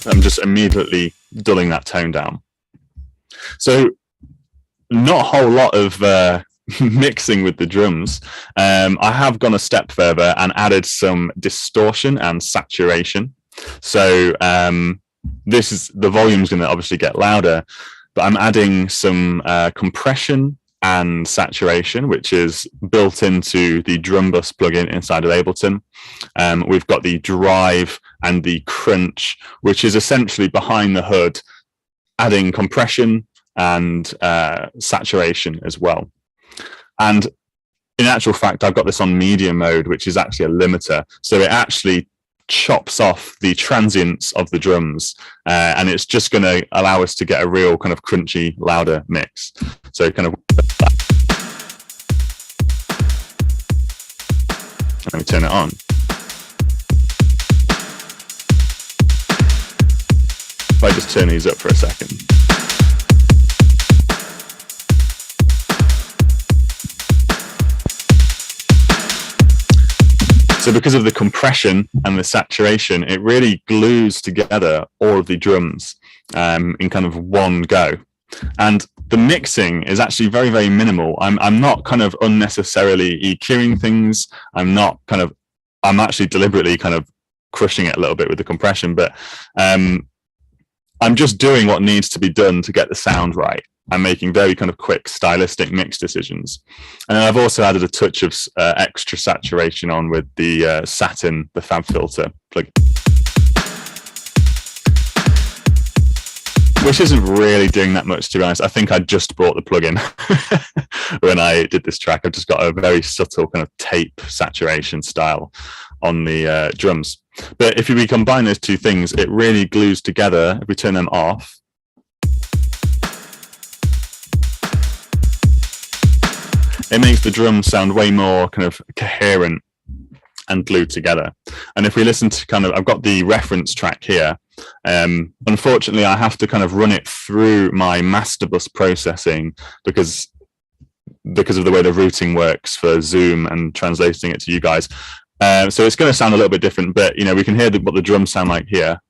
I'm just immediately dulling that tone down. So not a whole lot of mixing with the drums. I have gone a step further and added some distortion and saturation. So this is, the volume's going to obviously get louder, but I'm adding some compression and saturation, which is built into the drum bus plugin inside of Ableton. We've got the drive and the crunch, which is essentially behind the hood, adding compression and saturation as well. And in actual fact, I've got this on medium mode, which is actually a limiter. So it actually chops off the transients of the drums, and it's just going to allow us to get a real kind of crunchy, louder mix. So kind of, let me turn it on. If I just turn these up for a second. So because of the compression and the saturation, it really glues together all of the drums in kind of one go. And the mixing is actually very, very minimal. I'm not kind of unnecessarily EQing things. I'm actually deliberately kind of crushing it a little bit with the compression, but I'm just doing what needs to be done to get the sound right. I'm making very kind of quick stylistic mix decisions. And then I've also added a touch of extra saturation on with the Satin, the Fab Filter plugin, which isn't really doing that much, to be honest. I think I just bought the plugin when I did this track. I've just got a very subtle kind of tape saturation style on the drums. But if we combine those two things, it really glues together. If we turn them off, it makes the drums sound way more kind of coherent and glued together. And if we listen to kind of, I've got the reference track here. Unfortunately, I have to kind of run it through my master bus processing because of the way the routing works for Zoom and translating it to you guys. So it's going to sound a little bit different, but you know, we can hear what the drums sound like here.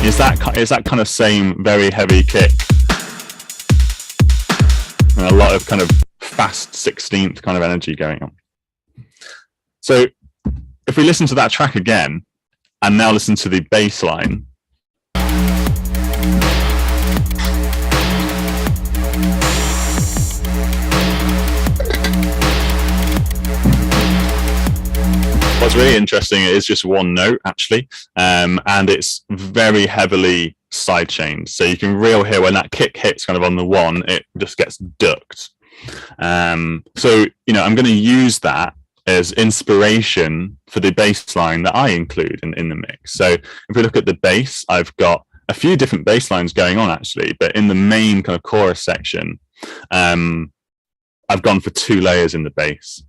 Is that kind of same very heavy kick and a lot of kind of fast 16th kind of energy going on. So if we listen to that track again and now listen to the bass line, what's really interesting is just one note actually, and it's very heavily sidechained. So you can really hear when that kick hits kind of on the one, it just gets ducked. So, you know, I'm going to use that as inspiration for the bass line that I include in the mix. So if we look at the bass, I've got a few different bass lines going on actually, but in the main kind of chorus section, I've gone for 2 layers in the bass.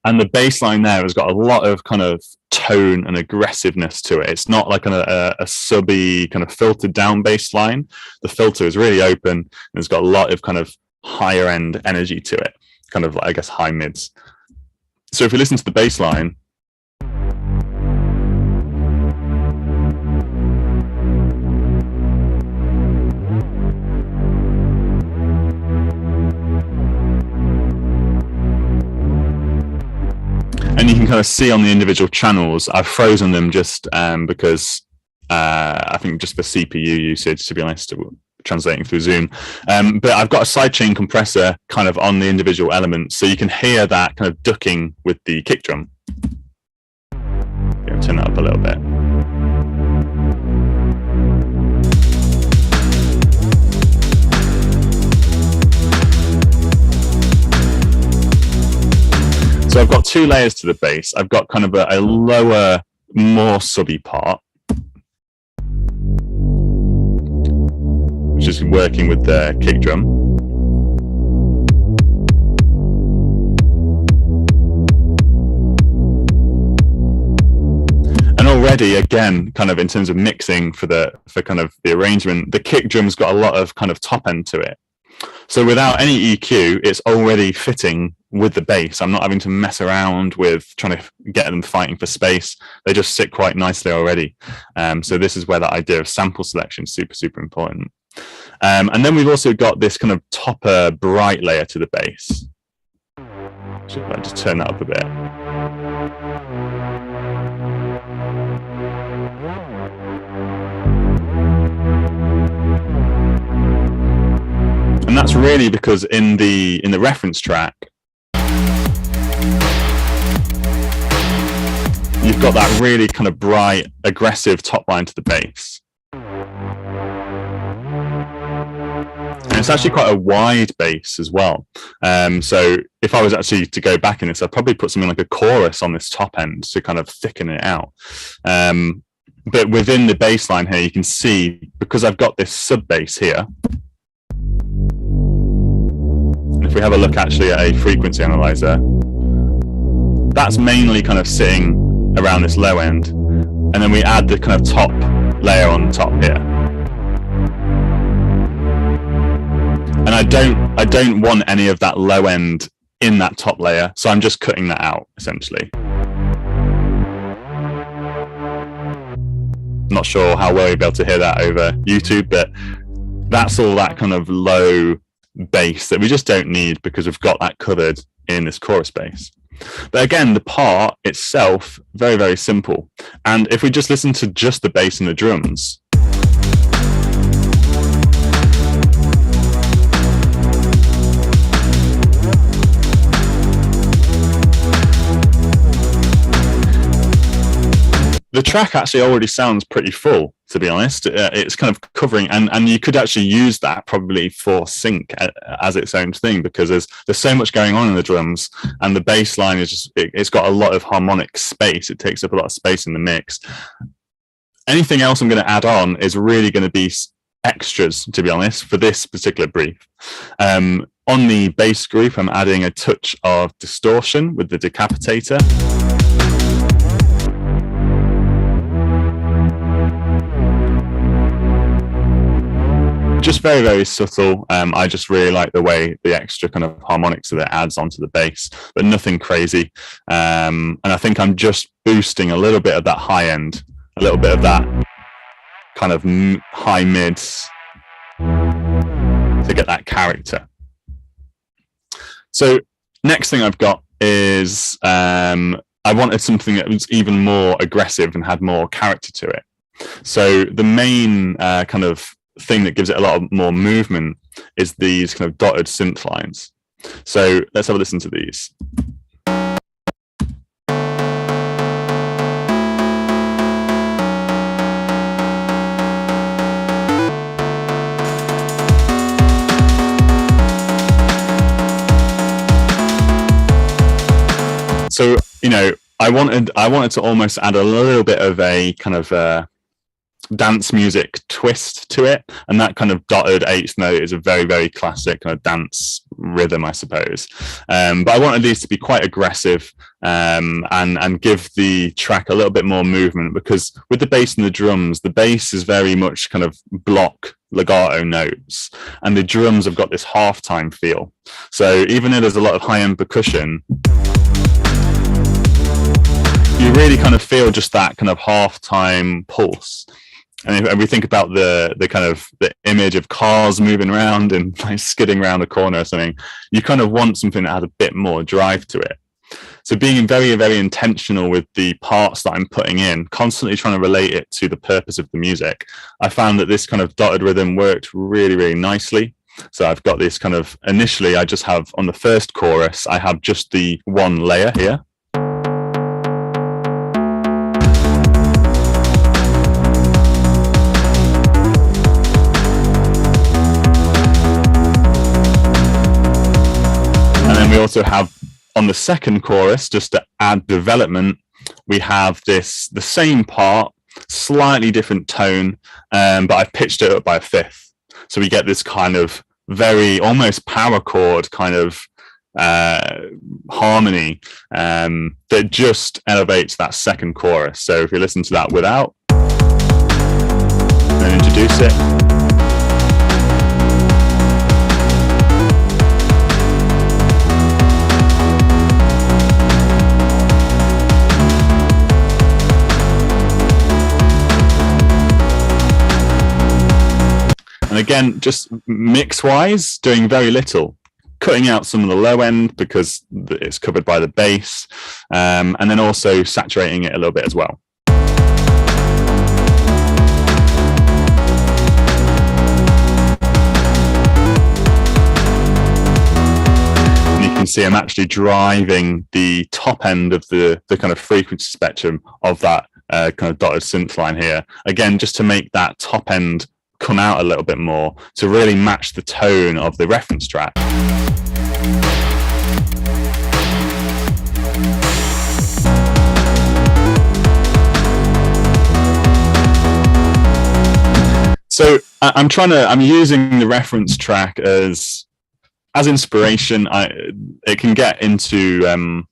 And the bass line there has got a lot of kind of tone and aggressiveness to it. It's not like a subby kind of filtered down bass line. The filter is really open and it's got a lot of kind of higher end energy to it, kind of, I guess, high mids. So if we listen to the bass line, and you can kind of see on the individual channels, I've frozen them just because I think just for CPU usage, to be honest, translating through Zoom. But I've got a sidechain compressor kind of on the individual elements, so you can hear that kind of ducking with the kick drum. Turn that up a little bit. So I've got 2 layers to the bass. I've got kind of a lower, more subby part, which is working with the kick drum. already, again, kind of in terms of mixing for kind of the arrangement, the kick drum's got a lot of kind of top end to it. So without any EQ, it's already fitting with the bass. I'm not having to mess around with trying to get them fighting for space. They just sit quite nicely already. So this is where that idea of sample selection is super, super important. And then we've also got this kind of topper bright layer to the bass. So if I just turn that up a bit. And that's really because in the reference track, you've got that really kind of bright, aggressive top line to the bass. And it's actually quite a wide bass as well. So if I was actually to go back in this, I'd probably put something like a chorus on this top end to kind of thicken it out. But within the bass line here, you can see, because I've got this sub bass here, if we have a look actually at a frequency analyzer, that's mainly kind of sitting around this low end. And then we add the kind of top layer on top here. And I don't want any of that low end in that top layer, so I'm just cutting that out essentially. Not sure how well you'll be able to hear that over YouTube, but that's all that kind of low bass that we just don't need because we've got that covered in this chorus bass. But again, the part itself, very, very simple. And if we just listen to just the bass and the drums, the track actually already sounds pretty full, to be honest. It's kind of covering, and you could actually use that probably for sync as its own thing, because there's so much going on in the drums, and the bass line is just, it's got a lot of harmonic space. It takes up a lot of space in the mix. Anything else I'm going to add on is really going to be extras, to be honest, for this particular brief. On the bass group, I'm adding a touch of distortion with the decapitator. Just very, very subtle. I just really like the way the extra kind of harmonics that it adds onto the bass, but nothing crazy. And I think I'm just boosting a little bit of that high end, a little bit of that kind of high mids to get that character. So next thing I've got is I wanted something that was even more aggressive and had more character to it. So the main kind of thing that gives it a lot of more movement is these kind of dotted synth lines. So let's have a listen to these. So, you know, I wanted to almost add a little bit of a kind of dance music twist to it, and that kind of dotted eighth note is a very, very classic kind of dance rhythm, I suppose. But I wanted these to be quite aggressive and give the track a little bit more movement, because with the bass and the drums, the bass is very much kind of block legato notes, and the drums have got this halftime feel. So even though there's a lot of high-end percussion, you really kind of feel just that kind of halftime pulse. And if we think about the kind of the image of cars moving around and like skidding around a corner or something, you kind of want something that has a bit more drive to it. So being very, very intentional with the parts that I'm putting in, constantly trying to relate it to the purpose of the music, I found that this kind of dotted rhythm worked really, really nicely. So I've got this kind of, initially I just have on the first chorus, I have just the one layer here. We also have on the second chorus, just to add development, we have the same part, slightly different tone, but I've pitched it up by a fifth. So we get this kind of very almost power chord kind of harmony that just elevates that second chorus. So if you listen to that without, then introduce it. And again, just mix-wise, doing very little, cutting out some of the low end because it's covered by the bass, and then also saturating it a little bit as well. And you can see I'm actually driving the top end of the kind of frequency spectrum of that kind of dotted synth line here. Again, just to make that top end come out a little bit more to really match the tone of the reference track. So I'm using the reference track as inspiration. It can get into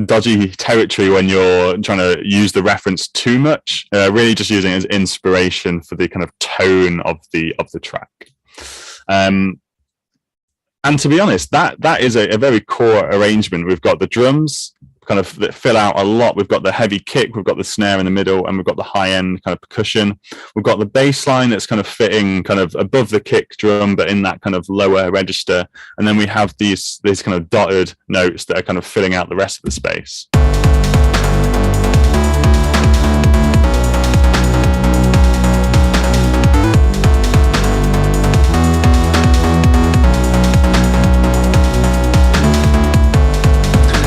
dodgy territory when you're trying to use the reference too much. Really just using it as inspiration for the kind of tone of the track. And to be honest, that is a very core arrangement. We've got the drums kind of that fill out a lot. We've got the heavy kick, we've got the snare in the middle, and we've got the high end kind of percussion. We've got the bass line that's kind of fitting kind of above the kick drum, but in that kind of lower register. And then we have these kind of dotted notes that are kind of filling out the rest of the space.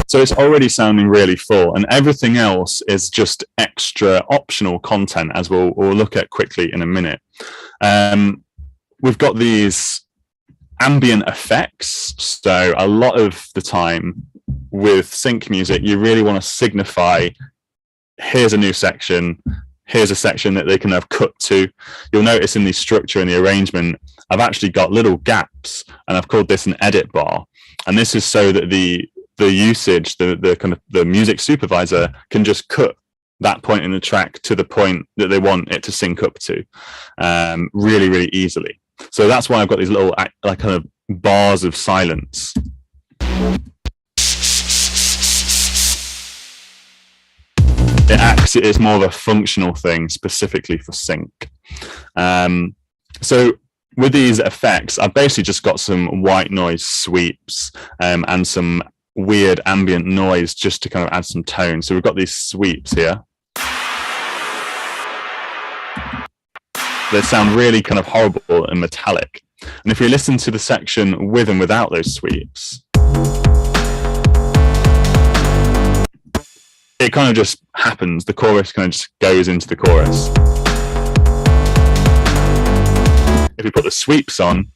So it's already sounding really full, and everything else is just extra optional content, as we'll look at quickly in a minute. We've got these ambient effects. So a lot of the time with sync music, you really want to signify, here's a new section, here's a section that they can have cut to. You'll notice in the structure and the arrangement, I've actually got little gaps, and I've called this an edit bar. And this is so that the usage, the kind of the music supervisor can just cut that point in the track to the point that they want it to sync up to, really, really easily. So that's why I've got these little like kind of bars of silence. It's more of a functional thing specifically for sync. So with these effects, I've basically just got some white noise sweeps and some weird ambient noise just to kind of add some tone. So we've got these sweeps here. They sound really kind of horrible and metallic. And if you listen to the section with and without those sweeps, it kind of just happens. The chorus kind of just goes into the chorus. If you put the sweeps on,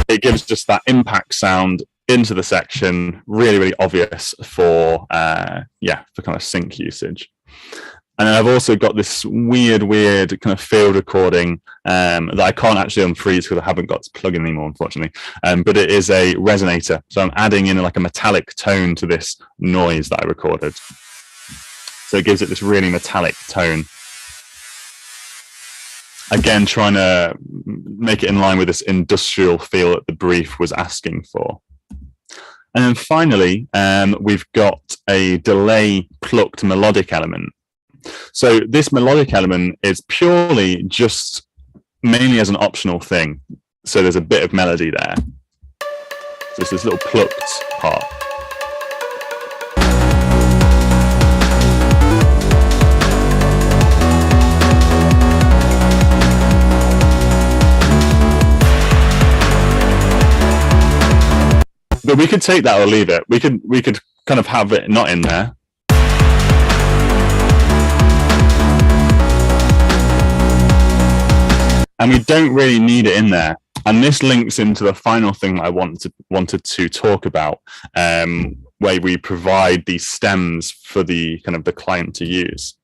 it gives just that impact sound into the section, really, really obvious for kind of sync usage. And then I've also got this weird kind of field recording that I can't actually unfreeze because I haven't got to plug in anymore, unfortunately. But it is a resonator. So I'm adding in like a metallic tone to this noise that I recorded. So it gives it this really metallic tone. Again, trying to make it in line with this industrial feel that the brief was asking for. And then finally, we've got a delay plucked melodic element. So this melodic element is purely just mainly as an optional thing. So there's a bit of melody there. So it's this little plucked part. But we could take that or leave it. We could kind of have it not in there. And we don't really need it in there. And this links into the final thing that I wanted to talk about, where we provide these stems for the kind of the client to use.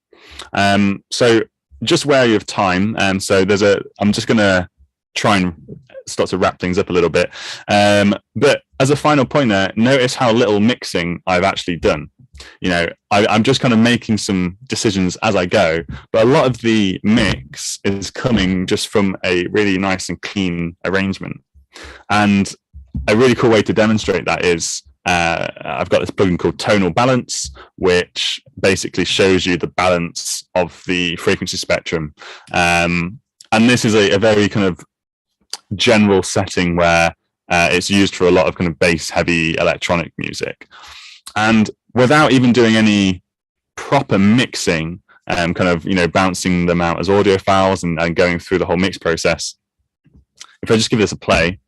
So just wary of time. So I'm just going to try and start to wrap things up a little bit. But as a final point there, notice how little mixing I've actually done. You know, I'm just kind of making some decisions as I go, but a lot of the mix is coming just from a really nice and clean arrangement. And a really cool way to demonstrate that is I've got this plugin called Tonal Balance, which basically shows you the balance of the frequency spectrum. And this is a very kind of general setting where it's used for a lot of kind of bass heavy electronic music. And without even doing any proper mixing, kind of, you know, bouncing them out as audio files and going through the whole mix process, if I just give this a play,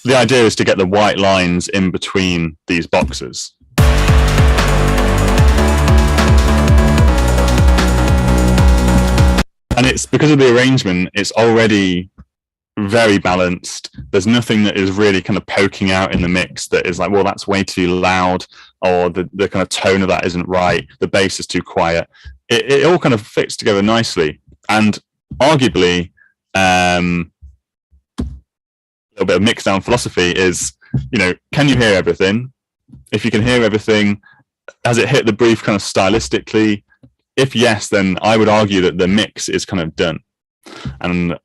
the idea is to get the white lines in between these boxes. And it's because of the arrangement, it's already very balanced. There's nothing that is really kind of poking out in the mix that is like, well, that's way too loud, or the kind of tone of that isn't right. The bass is too quiet. It all kind of fits together nicely. And arguably, a little bit of mix down philosophy is, you know, can you hear everything? If you can hear everything, has it hit the brief kind of stylistically? If yes, then I would argue that the mix is kind of done. And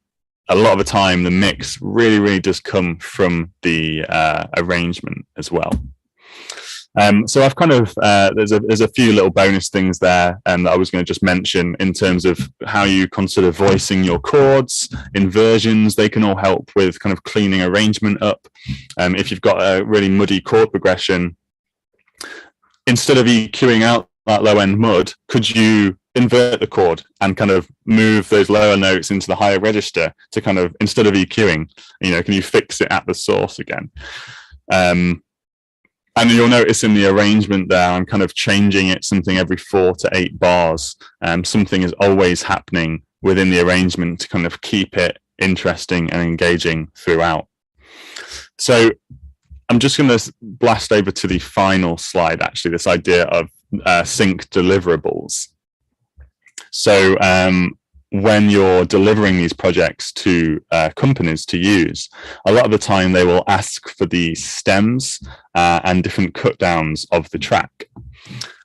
a lot of the time, the mix really, really does come from the arrangement as well. So I've kind of, there's a few little bonus things there that I was going to just mention in terms of how you consider voicing your chords, inversions. They can all help with kind of cleaning arrangement up. If you've got a really muddy chord progression, instead of EQing out that low end mud, could you invert the chord and kind of move those lower notes into the higher register to kind of, instead of EQing, you know, can you fix it at the source again? And you'll notice in the arrangement there, I'm kind of changing it something every 4 to 8 bars. Something is always happening within the arrangement to kind of keep it interesting and engaging throughout. So I'm just going to blast over to the final slide, actually, this idea of sync deliverables. So when you're delivering these projects to companies to use, a lot of the time they will ask for the stems and different cut downs of the track.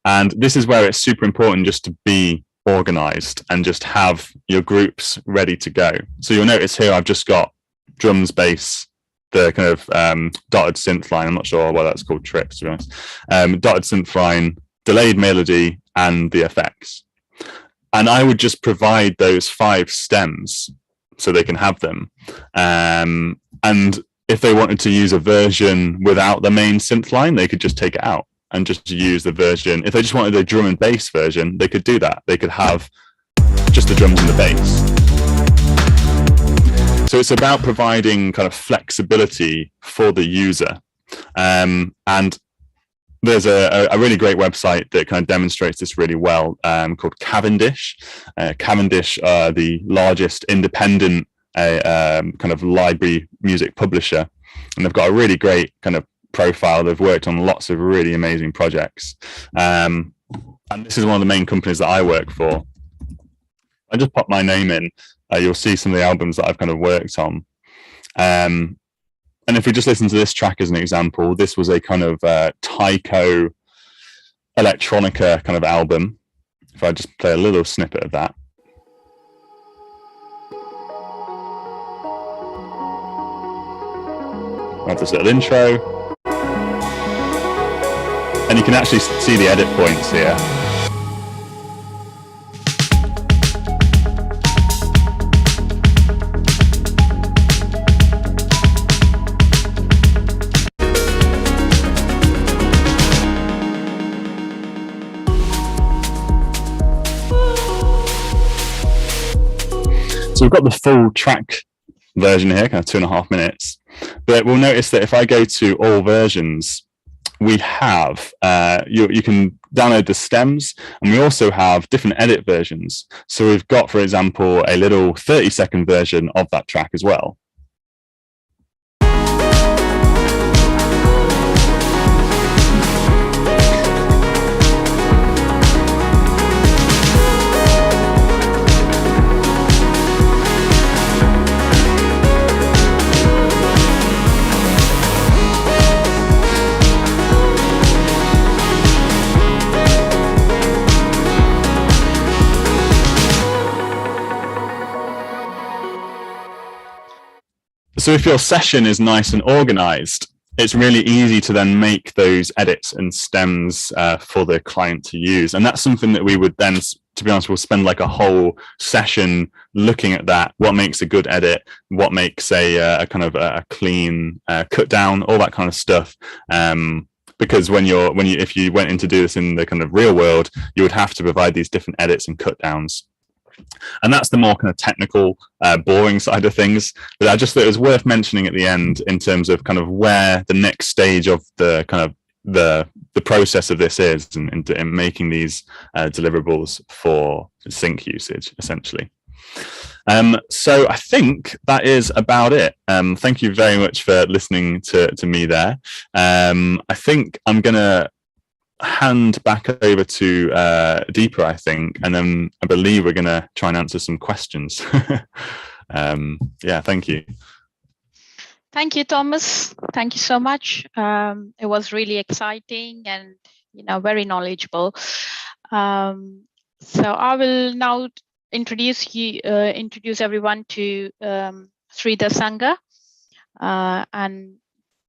And this is where it's super important just to be organized and just have your groups ready to go. So you'll notice here I've just got drums, bass, the kind of dotted synth line. I'm not sure why that's called trips, to be honest. Dotted synth line, delayed melody, and the effects. And I would just provide those 5 stems so they can have them. And if they wanted to use a version without the main synth line, they could just take it out and just use the version. If they just wanted a drum and bass version, they could do that. They could have just the drums and the bass. So it's about providing kind of flexibility for the user. And there's a really great website that kind of demonstrates this really well, called Cavendish. Cavendish are the largest independent kind of library music publisher, and they've got a really great kind of profile. They've worked on lots of really amazing projects, and this is one of the main companies that I work for. I just pop my name in, you'll see some of the albums that I've kind of worked on. And if we just listen to this track as an example, this was a kind of taiko electronica kind of album. If I just play a little snippet of that. I have this little intro. And you can actually see the edit points here. So we've got the full track version here, kind of 2.5 minutes. But we'll notice that if I go to all versions, we have, you can download the stems, and we also have different edit versions. So we've got, for example, a little 30-second version of that track as well. So if your session is nice and organized, it's really easy to then make those edits and stems for the client to use. And that's something that we would then, to be honest, we'll spend like a whole session looking at that. What makes a good edit? What makes a kind of a clean cut down? All that kind of stuff. Because if you went in to do this in the kind of real world, you would have to provide these different edits and cut downs. And that's the more kind of technical, boring side of things. But I just thought it was worth mentioning at the end in terms of kind of where the next stage of the kind of the process of this is in making these deliverables for sync usage, essentially. So I think that is about it. Thank you very much for listening to me there. I think I'm going to hand back over to Deepa, I think, and then I believe we're going to try and answer some questions. Yeah, thank you. Thank you, Thomas. Thank you so much. It was really exciting and very knowledgeable. So I will now introduce everyone to Sridhar Sangha, and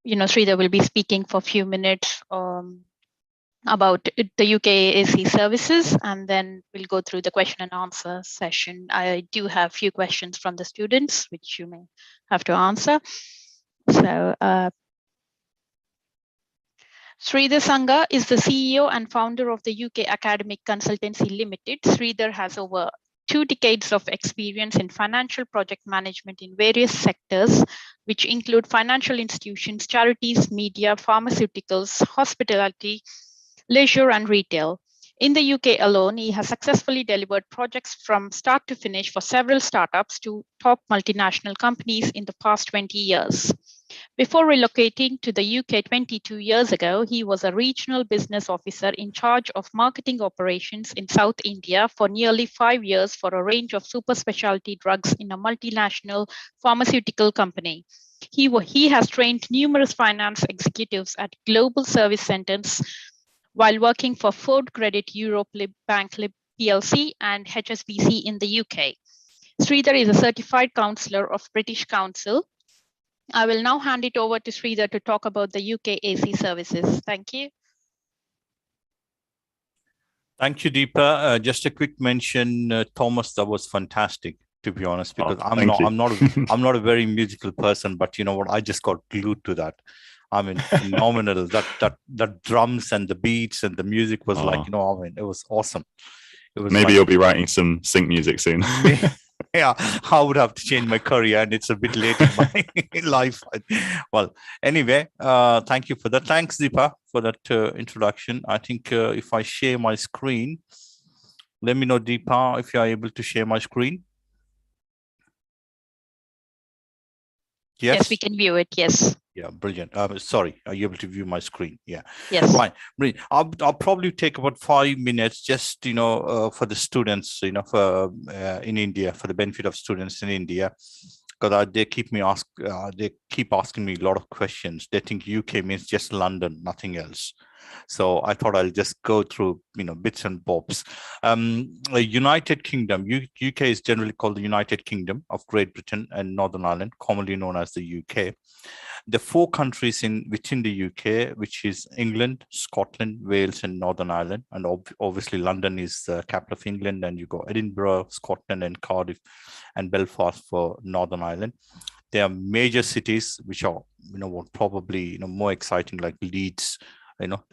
Sridhar will be speaking for a few minutes about the UK AC services, and then we'll go through the question and answer session. I do have a few questions from the students, which you may have to answer. So Sridhar Sangha is the CEO and founder of the UK Academic Consultancy Limited. Sridhar has over 2 decades of experience in financial project management in various sectors, which include financial institutions, charities, media, pharmaceuticals, hospitality, leisure, and retail. In the UK alone, he has successfully delivered projects from start to finish for several startups to top multinational companies in the past 20 years. Before relocating to the UK 22 years ago, he was a regional business officer in charge of marketing operations in South India for nearly 5 years for a range of super specialty drugs in a multinational pharmaceutical company. He has trained numerous finance executives at global service centers while working for Ford Credit Europe Bank PLC and HSBC in the UK. Sridhar is a certified counsellor of British Council. I will now hand it over to Sridhar to talk about the UK AC services. Thank you. Thank you, Deepa. Just a quick mention, Thomas, that was fantastic, to be honest, because I'm not a very musical person, but you know what? I just got glued to that. I mean, phenomenal. That drums and the beats and the music was like, it was awesome. It was maybe you'll be writing some sync music soon. Yeah, I would have to change my career, and it's a bit late in my life. Well, anyway, thank you for that. Thanks, Deepa, for that introduction. I think if I share my screen, let me know, Deepa, if you are able to share my screen. Yes, we can view it. Yes. Yeah, brilliant. Sorry, are you able to view my screen? Yeah. Yes. Right. Brilliant. I'll probably take about 5 minutes just, for the students, for in India, for the benefit of students in India, because they keep asking me a lot of questions. They think UK means just London, nothing else. So I thought I'll just go through, bits and bobs. United Kingdom, UK is generally called the United Kingdom of Great Britain and Northern Ireland, commonly known as the UK. The 4 countries within the UK, which is England, Scotland, Wales, and Northern Ireland. And obviously London is the capital of England, and you got Edinburgh, Scotland, and Cardiff, and Belfast for Northern Ireland. There are major cities which are, probably, more exciting, like Leeds.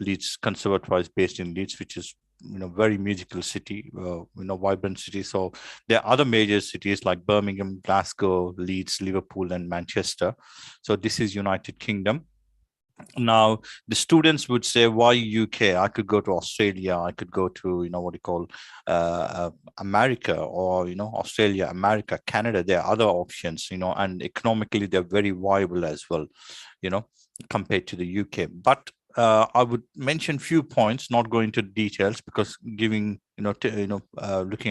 Leeds Conservatoire is based in Leeds, which is, very musical city, vibrant city. So there are other major cities like Birmingham, Glasgow, Leeds, Liverpool, and Manchester. So this is United Kingdom. Now, the students would say, why UK? I could go to Australia. I could go to, America, or, Australia, America, Canada. There are other options, and economically, they're very viable as well, compared to the UK. But I would mention few points, not go into details, because looking at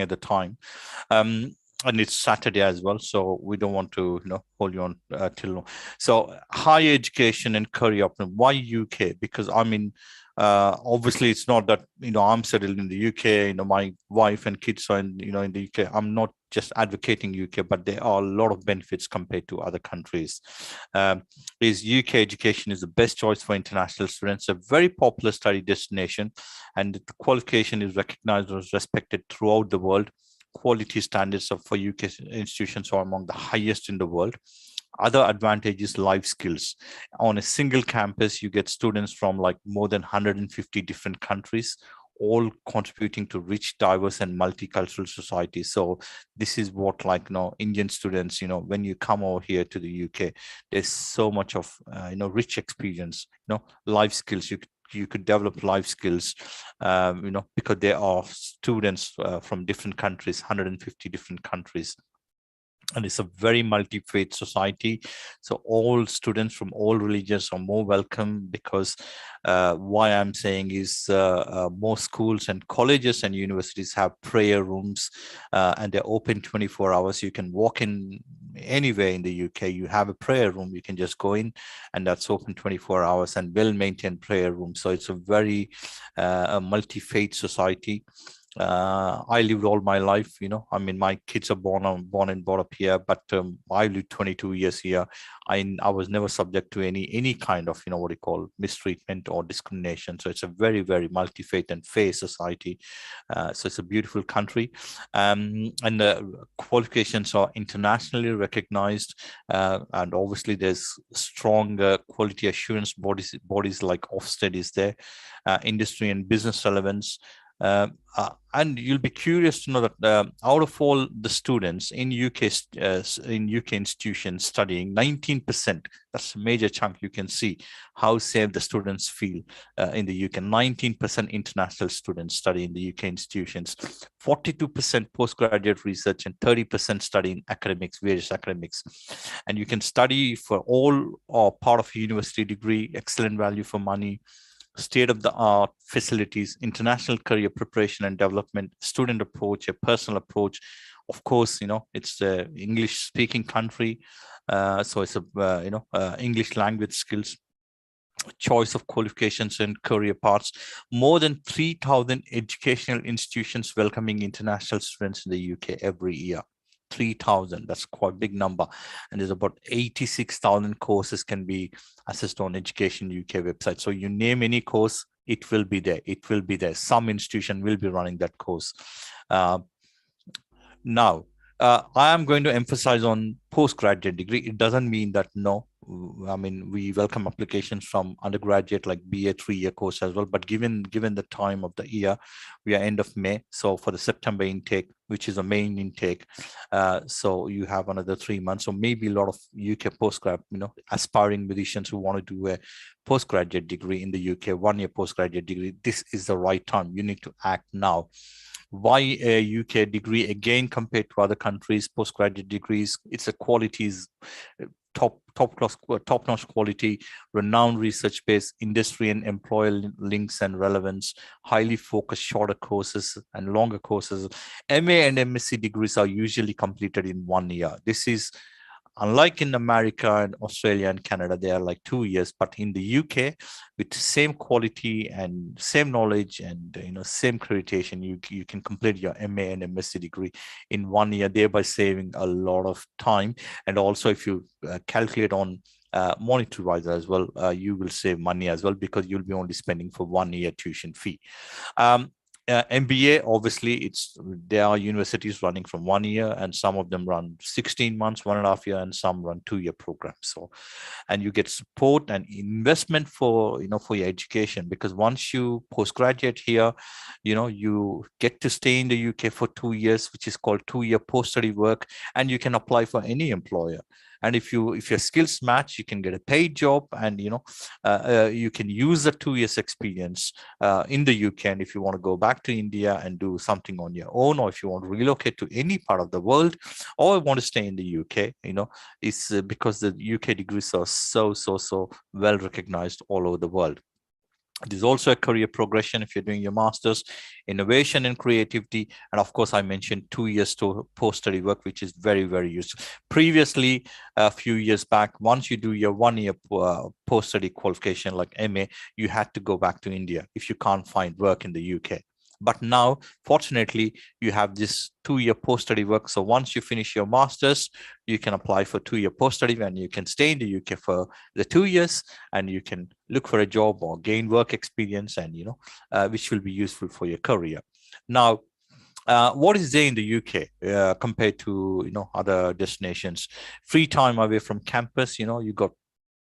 the time, and it's Saturday as well, so we don't want to hold you on till long. So higher education and career option. Why UK? Because obviously it's not that I'm settled in the UK. My wife and kids are in the UK. I'm not just advocating UK, but there are a lot of benefits compared to other countries. Is UK education is the best choice for international students, a very popular study destination, and the qualification is recognized and respected throughout the world. Quality standards for UK institutions are among the highest in the world. Other advantages, life skills. On a single campus, you get students from like more than 150 different countries, all contributing to rich, diverse, and multicultural society. So this is what, like, Indian students, when you come over here to the UK, there's so much of, rich experience, life skills. You could develop life skills, because there are students from different countries, 150 different countries. And it's a very multi-faith society. So all students from all religions are more welcome, because why I'm saying is most schools and colleges and universities have prayer rooms, and they're open 24 hours. You can walk in anywhere in the UK. You have a prayer room. You can just go in, and that's open 24 hours and well-maintained prayer room. So it's a very a multi-faith society. I lived all my life, I mean, my kids are born and brought up here, but I lived 22 years here. I was never subject to any kind of, what you call mistreatment or discrimination. So it's a very, very multi-faith and fair society. So it's a beautiful country. And the qualifications are internationally recognized. And obviously there's strong quality assurance bodies like Ofsted is there, industry and business relevance. And you'll be curious to know that out of all the students in UK institutions studying, 19%, that's a major chunk. You can see how safe the students feel in the UK. 19% international students study in the UK institutions, 42% postgraduate research, and 30% study in academics, various academics. And you can study for all or part of a university degree, excellent value for money, state-of-the-art facilities, international career preparation and development, student approach, a personal approach. Of course, it's an English-speaking country, so it's a English language skills, choice of qualifications and career paths. More than 3,000 educational institutions welcoming international students in the UK every year. 3,000, that's quite a big number. And there's about 86,000 courses can be accessed on Education UK website. So you name any course, it will be there. It will be there. Some institution will be running that course. Now, I am going to emphasize on postgraduate degree. It doesn't mean that I mean, we welcome applications from undergraduate, like BA 3-year course as well. But given the time of the year, we are end of May. So for the September intake, which is a main intake, so you have another 3 months. So maybe a lot of UK postgrad, aspiring musicians who want to do a postgraduate degree in the UK, 1-year postgraduate degree. This is the right time. You need to act now. Why a UK degree again compared to other countries? Postgraduate degrees, it's a qualities, top-notch quality, renowned research-based industry and employer links and relevance, highly focused shorter courses and longer courses. MA and MSc degrees are usually completed in 1 year. This is unlike in America and Australia and Canada, they are like 2 years, but in the UK, with same quality and same knowledge and same accreditation, you can complete your MA and MSc degree in 1 year, thereby saving a lot of time. And also, if you calculate on monetary wise as well, you will save money as well, because you'll be only spending for 1 year tuition fee. MBA, obviously, there are universities running from 1 year, and some of them run 16 months, 1.5 years, and some run 2-year programs. So, and you get support and investment for your education, because once you postgraduate here, you get to stay in the UK for 2 years, which is called 2-year post-study work, and you can apply for any employer. And if your skills match, you can get a paid job, and you can use the 2 years experience in the UK. And if you want to go back to India and do something on your own, or if you want to relocate to any part of the world, or want to stay in the UK, it's because the UK degrees are so well recognized all over the world. There's also a career progression if you're doing your master's, innovation and creativity. And of course, I mentioned 2 years to post-study work, which is very, very useful. Previously, a few years back, once you do your 1 year post-study qualification like MA, you had to go back to India if you can't find work in the UK. But now, fortunately, you have this 2-year post-study work. So once you finish your master's, you can apply for 2-year post-study, and you can stay in the UK for the 2 years, and you can look for a job or gain work experience, and which will be useful for your career. Now, what is there in the UK compared to other destinations? Free time away from campus. You got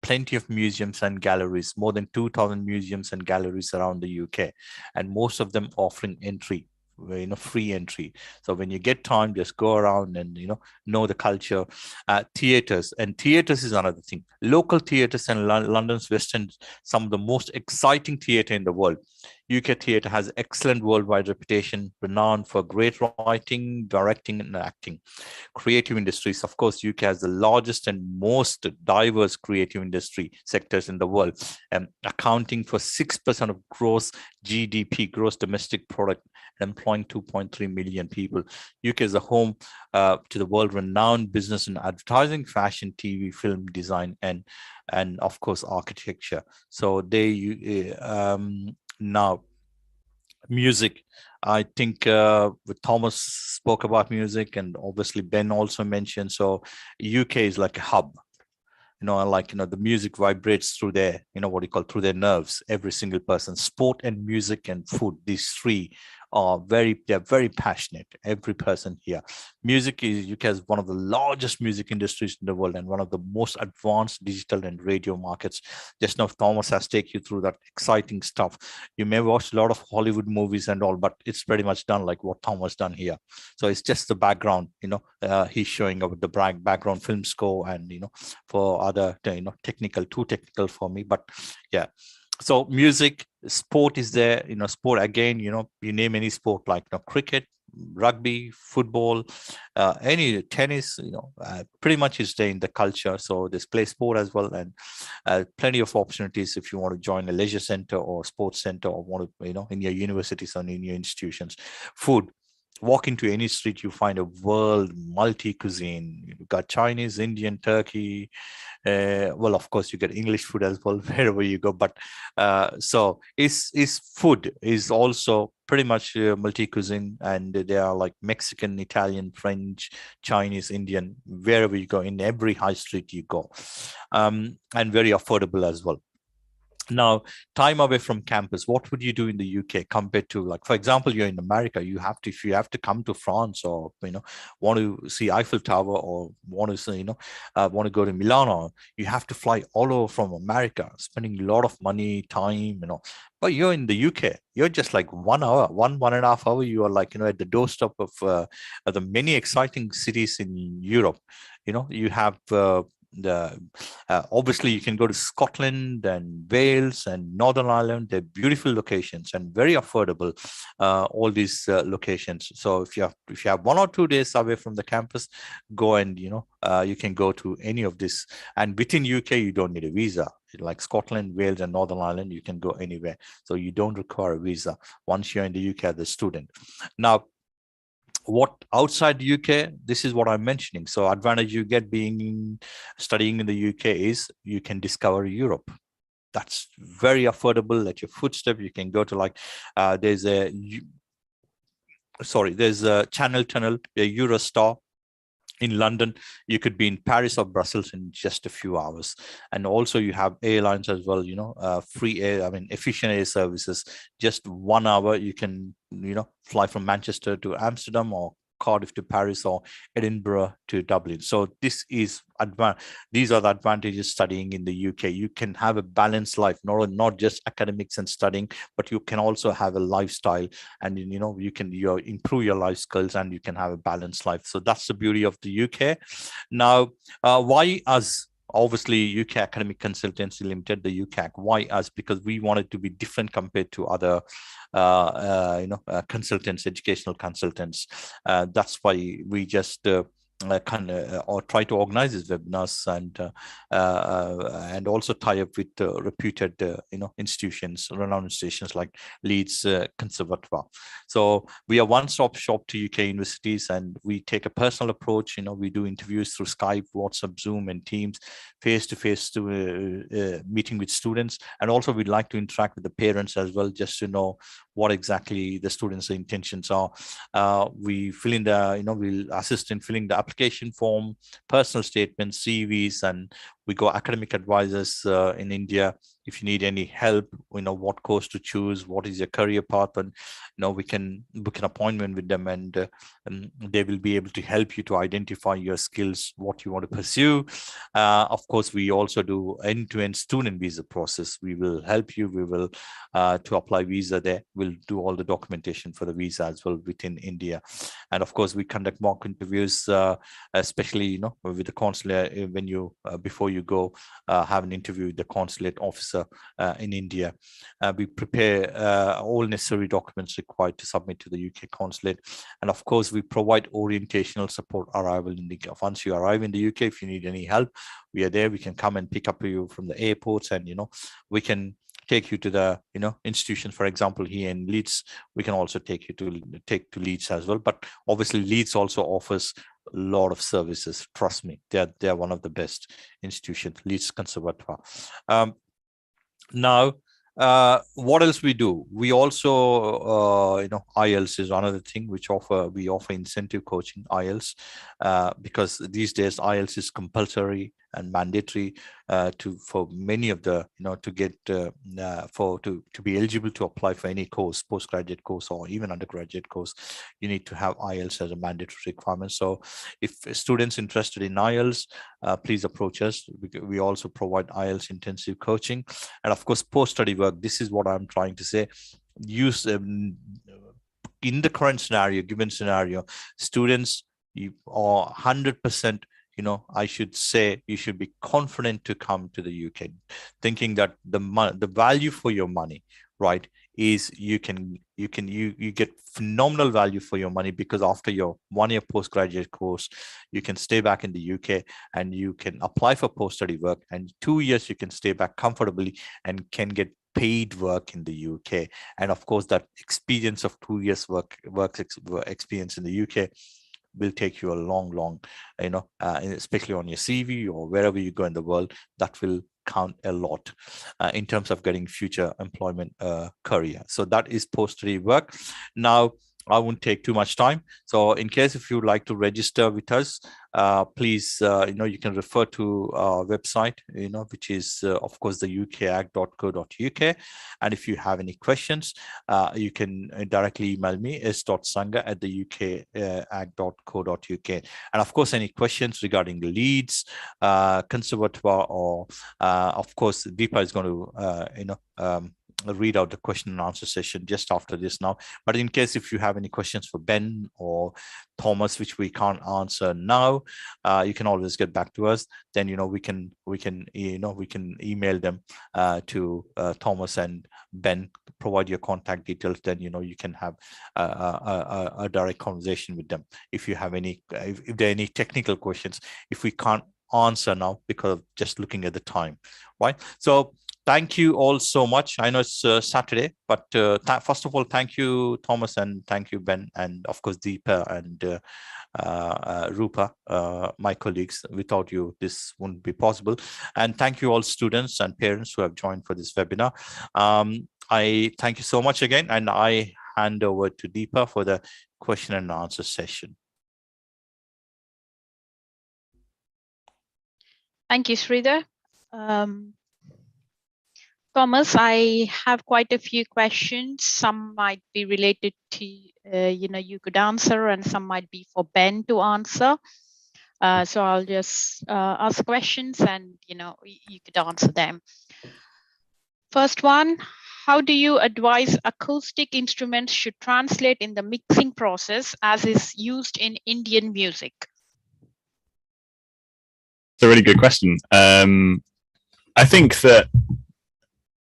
plenty of museums and galleries, more than 2,000 museums and galleries around the UK, and most of them offering entry, free entry. So when you get time, just go around and know the culture. Theaters is another thing. Local theaters and London's West End, some of the most exciting theater in the world. UK theatre has excellent worldwide reputation, renowned for great writing, directing, and acting. Creative industries, of course, UK has the largest and most diverse creative industry sectors in the world, accounting for 6% of gross GDP, gross domestic product, and employing 2.3 million people. UK is a home to the world-renowned business in advertising, fashion, TV, film, design, and of course, architecture. So now, music. I think Thomas spoke about music, and obviously Ben also mentioned. So UK is like a hub, the music vibrates through their, through their nerves. Every single person. Sport and music and food, these three they're very passionate. Every person here. Music is UK has one of the largest music industries in the world, and one of the most advanced digital and radio markets. Just now Thomas has taken you through that exciting stuff. You may watch a lot of Hollywood movies and all, but it's pretty much done like what Thomas done here. So it's just the background, he's showing up with the background film score, and for other too technical for me, but yeah. So music, sport is there. Sport again. You name any sport, like cricket, rugby, football, any tennis. Pretty much is there in the culture. So there's play sport as well, and plenty of opportunities if you want to join a leisure center or sports center, or want to in your universities and in your institutions. Food. Walk into any street, you find a world multi-cuisine. You've got Chinese, Indian, Turkey. Well, of course, you get English food as well wherever you go. But so is food is also pretty much multi-cuisine, and they are like Mexican, Italian, French, Chinese, Indian, wherever you go, in every high street you go, and very affordable as well. Now, time away from campus, what would you do in the UK compared to, like, for example, you're in America, if you have to come to France, or want to see Eiffel Tower, or want to say, want to go to Milano, you have to fly all over from America, spending a lot of money, time, but you're in the UK, you're just like 1 hour, 1.5 hour, you are like, at the doorstep of the many exciting cities in Europe. You have obviously you can go to Scotland and Wales and Northern Ireland. They're beautiful locations and very affordable, all these locations. So if you have 1 or 2 days away from the campus, go and you can go to any of this. And within UK, you don't need a visa. Like Scotland, Wales, and Northern Ireland, you can go anywhere, so you don't require a visa once you're in the UK as a student. Now, what outside the UK, this is what I'm mentioning. So advantage you get studying in the UK is you can discover Europe. That's very affordable at your footstep. You can go to there's a Channel Tunnel, a Eurostar. In London, you could be in Paris or Brussels in just a few hours. And also you have airlines as well, free air, efficient air services. Just 1 hour, you can, fly from Manchester to Amsterdam, or Cardiff to Paris, or Edinburgh to Dublin. So these are the advantages studying in the UK. You can have a balanced life, not just academics and studying, but you can also have a lifestyle, and you can improve your life skills, and you can have a balanced life. So that's the beauty of the UK. Now, why us? Obviously, UK Academic Consultancy Limited, the THEUKAC. Why us? Because we wanted to be different compared to other consultants, educational consultants. That's why we just or try to organize these webinars and also tie up with reputed institutions, renowned institutions like Leeds Conservatoire. So we are one-stop shop to UK universities, and we take a personal approach. We do interviews through Skype, WhatsApp, Zoom, and Teams, face-to-face meeting with students, and also we'd like to interact with the parents as well, just to know what exactly the students' intentions are. We fill in we'll assist in filling the application form, personal statements, CVs, and we go academic advisors in India. If you need any help, what course to choose, what is your career path, and we can book an appointment with them, and they will be able to help you to identify your skills, what you want to pursue. Of course, we also do end-to-end student visa process. We will help you. We will to apply visa there. We'll do all the documentation for the visa as well within India, and of course, we conduct mock interviews, especially with the consulate when you before you go have an interview with the consulate officer in India. We prepare all necessary documents required to submit to the UK consulate, and of course we provide orientational support arrival in the once you arrive in the UK. If you need any help, we are there. We can come and pick up you from the airports, and we can take you to the institution. For example, here in Leeds, we can also take you to Leeds as well. But obviously Leeds also offers a lot of services. Trust me, they're one of the best institutions, Leeds Conservatoire. Now, what else we do? We also, IELTS is another thing which we offer incentive coaching, IELTS, because these days IELTS is compulsory and mandatory for many of the to get to be eligible to apply for any course, postgraduate course or even undergraduate course. You need to have IELTS as a mandatory requirement. So if students interested in IELTS, please approach us. We also provide IELTS intensive coaching, and of course post-study work. This is what I'm trying to say. Use in the current scenario, given scenario, students are 100%. I should say you should be confident to come to the UK, thinking that the value for your money, right, is you get phenomenal value for your money, because after your 1-year postgraduate course, you can stay back in the UK and you can apply for post-study work, and 2 years you can stay back comfortably and can get paid work in the UK. And of course, that experience of 2 years work experience in the UK will take you a long, especially on your CV or wherever you go in the world. That will count a lot in terms of getting future employment career. So that is post-study work. Now, I won't take too much time. So in case if you would like to register with us, please, you can refer to our website, which is, of course, the ukac.co.uk. And if you have any questions, you can directly email me, s.sanga@theukac.co.uk. And of course, any questions regarding the Leeds, Conservatoire, or of course, Deepa is going to, read out the question and answer session just after this now. But in case if you have any questions for Ben or Thomas, which we can't answer now, you can always get back to us. Then we can email them to Thomas and Ben, provide your contact details. Then you can have a direct conversation with them if you have any, if there are any technical questions, if we can't answer now because of just looking at the time, right? So thank you all so much. I know it's Saturday, but first of all, thank you, Thomas, and thank you, Ben, and of course, Deepa and Rupa, my colleagues. Without you, this wouldn't be possible. And thank you all students and parents who have joined for this webinar. I thank you so much again, and I hand over to Deepa for the question and answer session. Thank you, Sridhar. Thomas, I have quite a few questions. Some might be related to, you could answer, and some might be for Ben to answer. So I'll just ask questions, and, you could answer them. First one, how do you advise acoustic instruments should translate in the mixing process as is used in Indian music? It's a really good question. I think that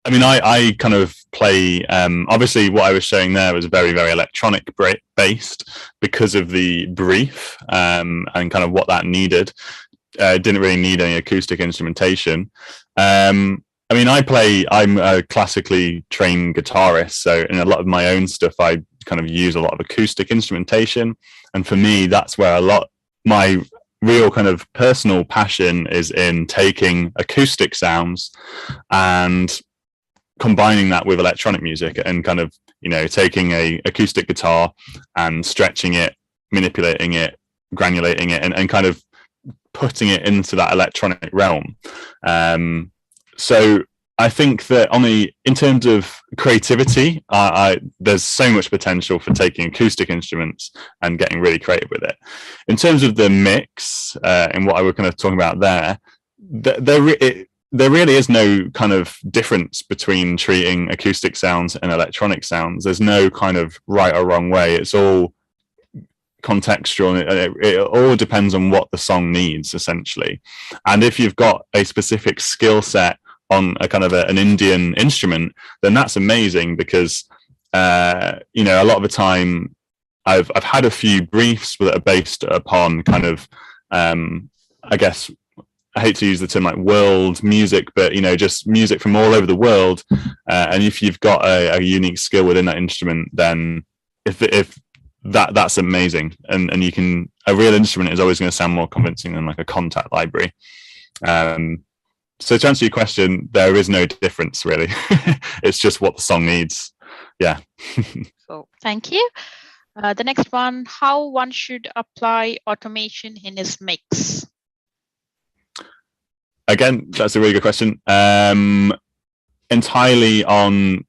I mean, I kind of play, obviously what I was showing there was very, very electronic based because of the brief and kind of what that needed. Didn't really need any acoustic instrumentation. I mean, I'm a classically trained guitarist, so in a lot of my own stuff, I kind of use a lot of acoustic instrumentation. And for me, that's where my real kind of personal passion is in taking acoustic sounds and combining that with electronic music and kind of, taking a acoustic guitar and stretching it, manipulating it, granulating it, and kind of putting it into that electronic realm. So I think that in terms of creativity, there's so much potential for taking acoustic instruments and getting really creative with it. In terms of the mix and what I was kind of talking about there really is no kind of difference between treating acoustic sounds and electronic sounds. There's no kind of right or wrong way. It's all contextual, and it all depends on what the song needs, essentially. And if you've got a specific skill set on a kind of an Indian instrument, then that's amazing, because a lot of the time I've had a few briefs that are based upon kind of I guess, I hate to use the term like world music, but just music from all over the world. And if you've got a unique skill within that instrument, then if that's amazing. And a real instrument is always going to sound more convincing than like a contact library. So to answer your question, there is no difference really. It's just what the song needs. Yeah. So thank you. The next one, how one should apply automation in his mix? Again, that's a really good question. Entirely on,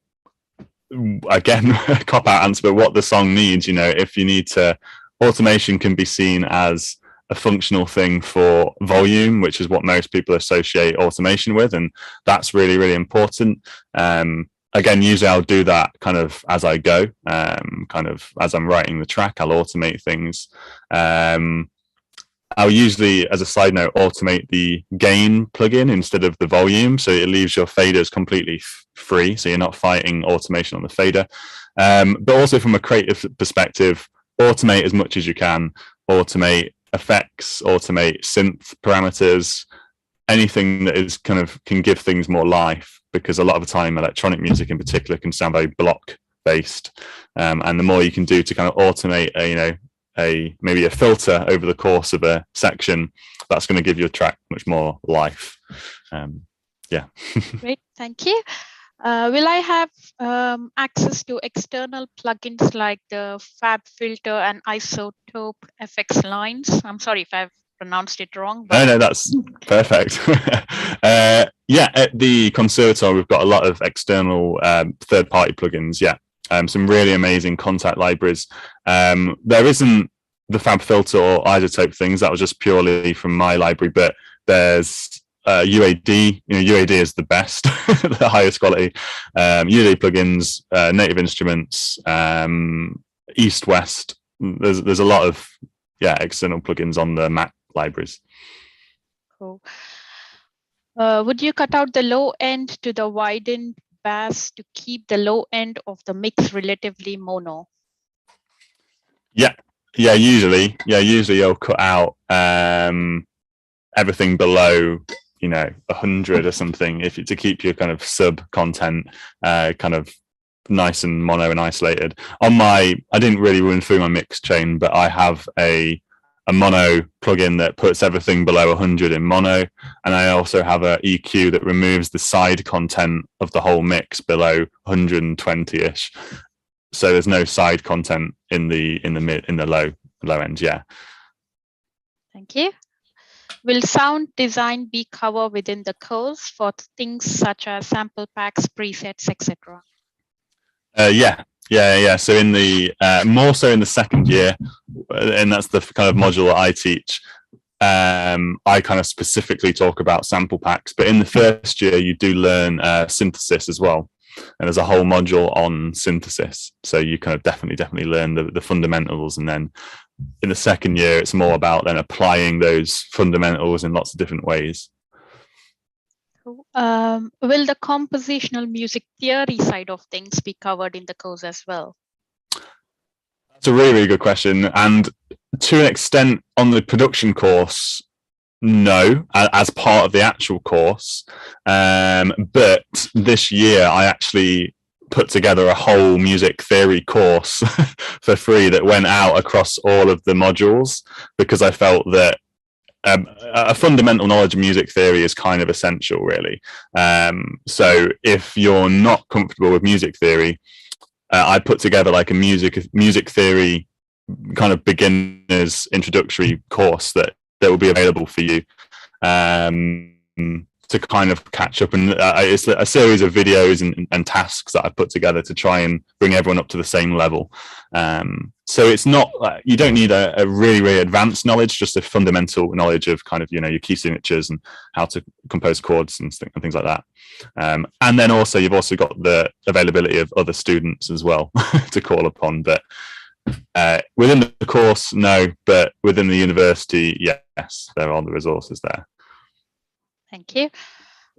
again, cop-out answer, but what the song needs. If you need to, automation can be seen as a functional thing for volume, which is what most people associate automation with, and that's really, really important. Again, usually I'll do that kind of as I go, kind of as I'm writing the track, I'll automate things. I'll usually, as a side note, automate the gain plugin instead of the volume, so it leaves your faders completely free, so you're not fighting automation on the fader. But also from a creative perspective, automate as much as you can. Automate effects, automate synth parameters, anything that is kind of can give things more life, because a lot of the time electronic music in particular can sound very block based, and the more you can do to kind of automate maybe a filter over the course of a section, that's going to give your track much more life. Yeah. Great, thank you. Will I have access to external plugins like the Fab Filter and Isotope FX lines? I'm sorry if I've pronounced it wrong. But... No, that's perfect. Yeah, at the Conservatoire, we've got a lot of external third-party plugins. Yeah, some really amazing contact libraries. There isn't the Fab Filter or Isotope things. That was just purely from my library, but there's UAD. UAD is the best, the highest quality. UAD plugins, Native Instruments, East West. There's a lot of external plugins on the Mac libraries. Cool. Would you cut out the low end to the widened bass to keep the low end of the mix relatively mono? Yeah, usually you'll cut out everything below 100 or something, to keep your kind of sub content kind of nice and mono and isolated. I didn't really run through my mix chain, but I have a mono plugin that puts everything below 100 in mono, and I also have a EQ that removes the side content of the whole mix below 120ish. So there's no side content in the low end. Yeah. Thank you. Will sound design be covered within the course for things such as sample packs, presets, etc.? Yeah. So in the more so in the second year, and that's the kind of module that I teach, I kind of specifically talk about sample packs. But in the first year, you do learn synthesis as well. And there's a whole module on synthesis. So you kind of definitely learn the fundamentals. And then in the second year, it's more about then applying those fundamentals in lots of different ways. Cool. Will the compositional music theory side of things be covered in the course as well? That's a really, really good question. And to an extent on the production course, no, as part of the actual course. But this year I actually put together a whole music theory course for free that went out across all of the modules, because I felt that a fundamental knowledge of music theory is kind of essential, really. So if you're not comfortable with music theory, I put together like a music theory kind of beginner's introductory course that will be available for you to kind of catch up. And it's a series of videos and tasks that I've put together to try and bring everyone up to the same level. So it's not, you don't need a really, really advanced knowledge, just a fundamental knowledge of kind of, your key signatures and how to compose chords and things like that. And then also, you've also got the availability of other students as well to call upon. But within the course, no, but within the university, yes, there are the resources there. Thank you.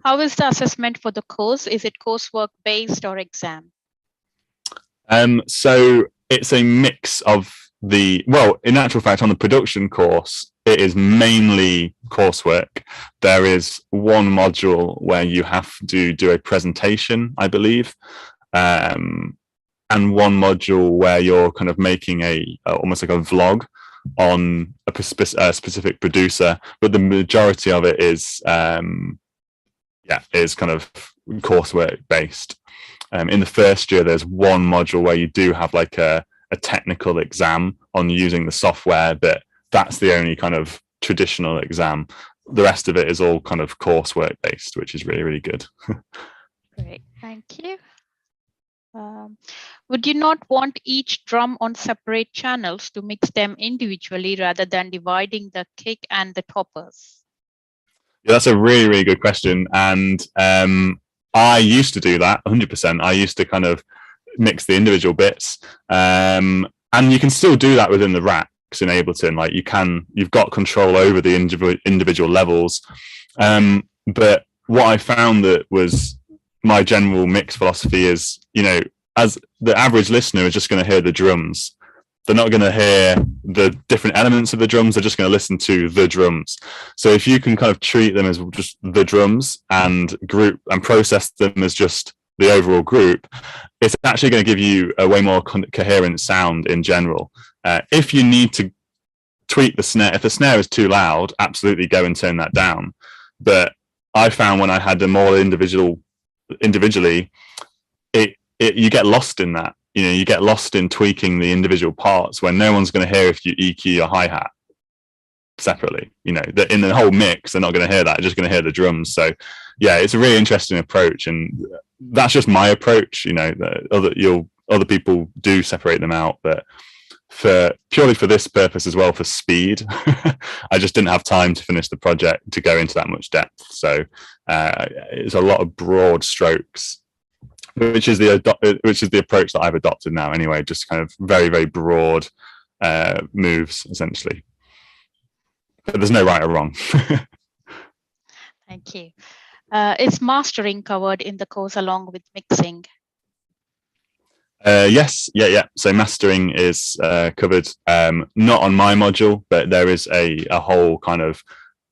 How is the assessment for the course? Is it coursework based or exam? So it's a mix of in actual fact, on the production course, it is mainly coursework. There is one module where you have to do a presentation, I believe, and one module where you're kind of making almost like a vlog on a specific producer, but the majority of it is is kind of coursework based. In the first year, there's one module where you do have like a technical exam on using the software, but that's the only kind of traditional exam. The rest of it is all kind of coursework based, which is really, really good. Great, thank you. Would you not want each drum on separate channels to mix them individually rather than dividing the kick and the toppers? Yeah, that's a really, really good question. And I used to do that 100%. I used to kind of mix the individual bits. And you can still do that within the racks in Ableton. Like you've got control over the individual levels. But what I found that was my general mix philosophy is, as the average listener is just going to hear the drums. They're not going to hear the different elements of the drums. They're just going to listen to the drums. So if you can kind of treat them as just the drums and group and process them as just the overall group, it's actually going to give you a way more coherent sound in general. If you need to tweak the snare, if the snare is too loud, absolutely go and turn that down. But I found when I had them all individually, you get lost in that. You get lost in tweaking the individual parts when no one's going to hear if you EQ your hi-hat separately. In the whole mix, they're not going to hear that. They're just going to hear the drums. So yeah, it's a really interesting approach, and that's just my approach. Other people do separate them out, but purely for this purpose as well, for speed, I just didn't have time to finish the project to go into that much depth. So it's a lot of broad strokes, which is the approach that I've adopted now anyway, just kind of very, very broad moves essentially. But there's no right or wrong. Thank you. Is mastering covered in the course along with mixing? Yes, yeah. So mastering is covered, not on my module, but there is a whole kind of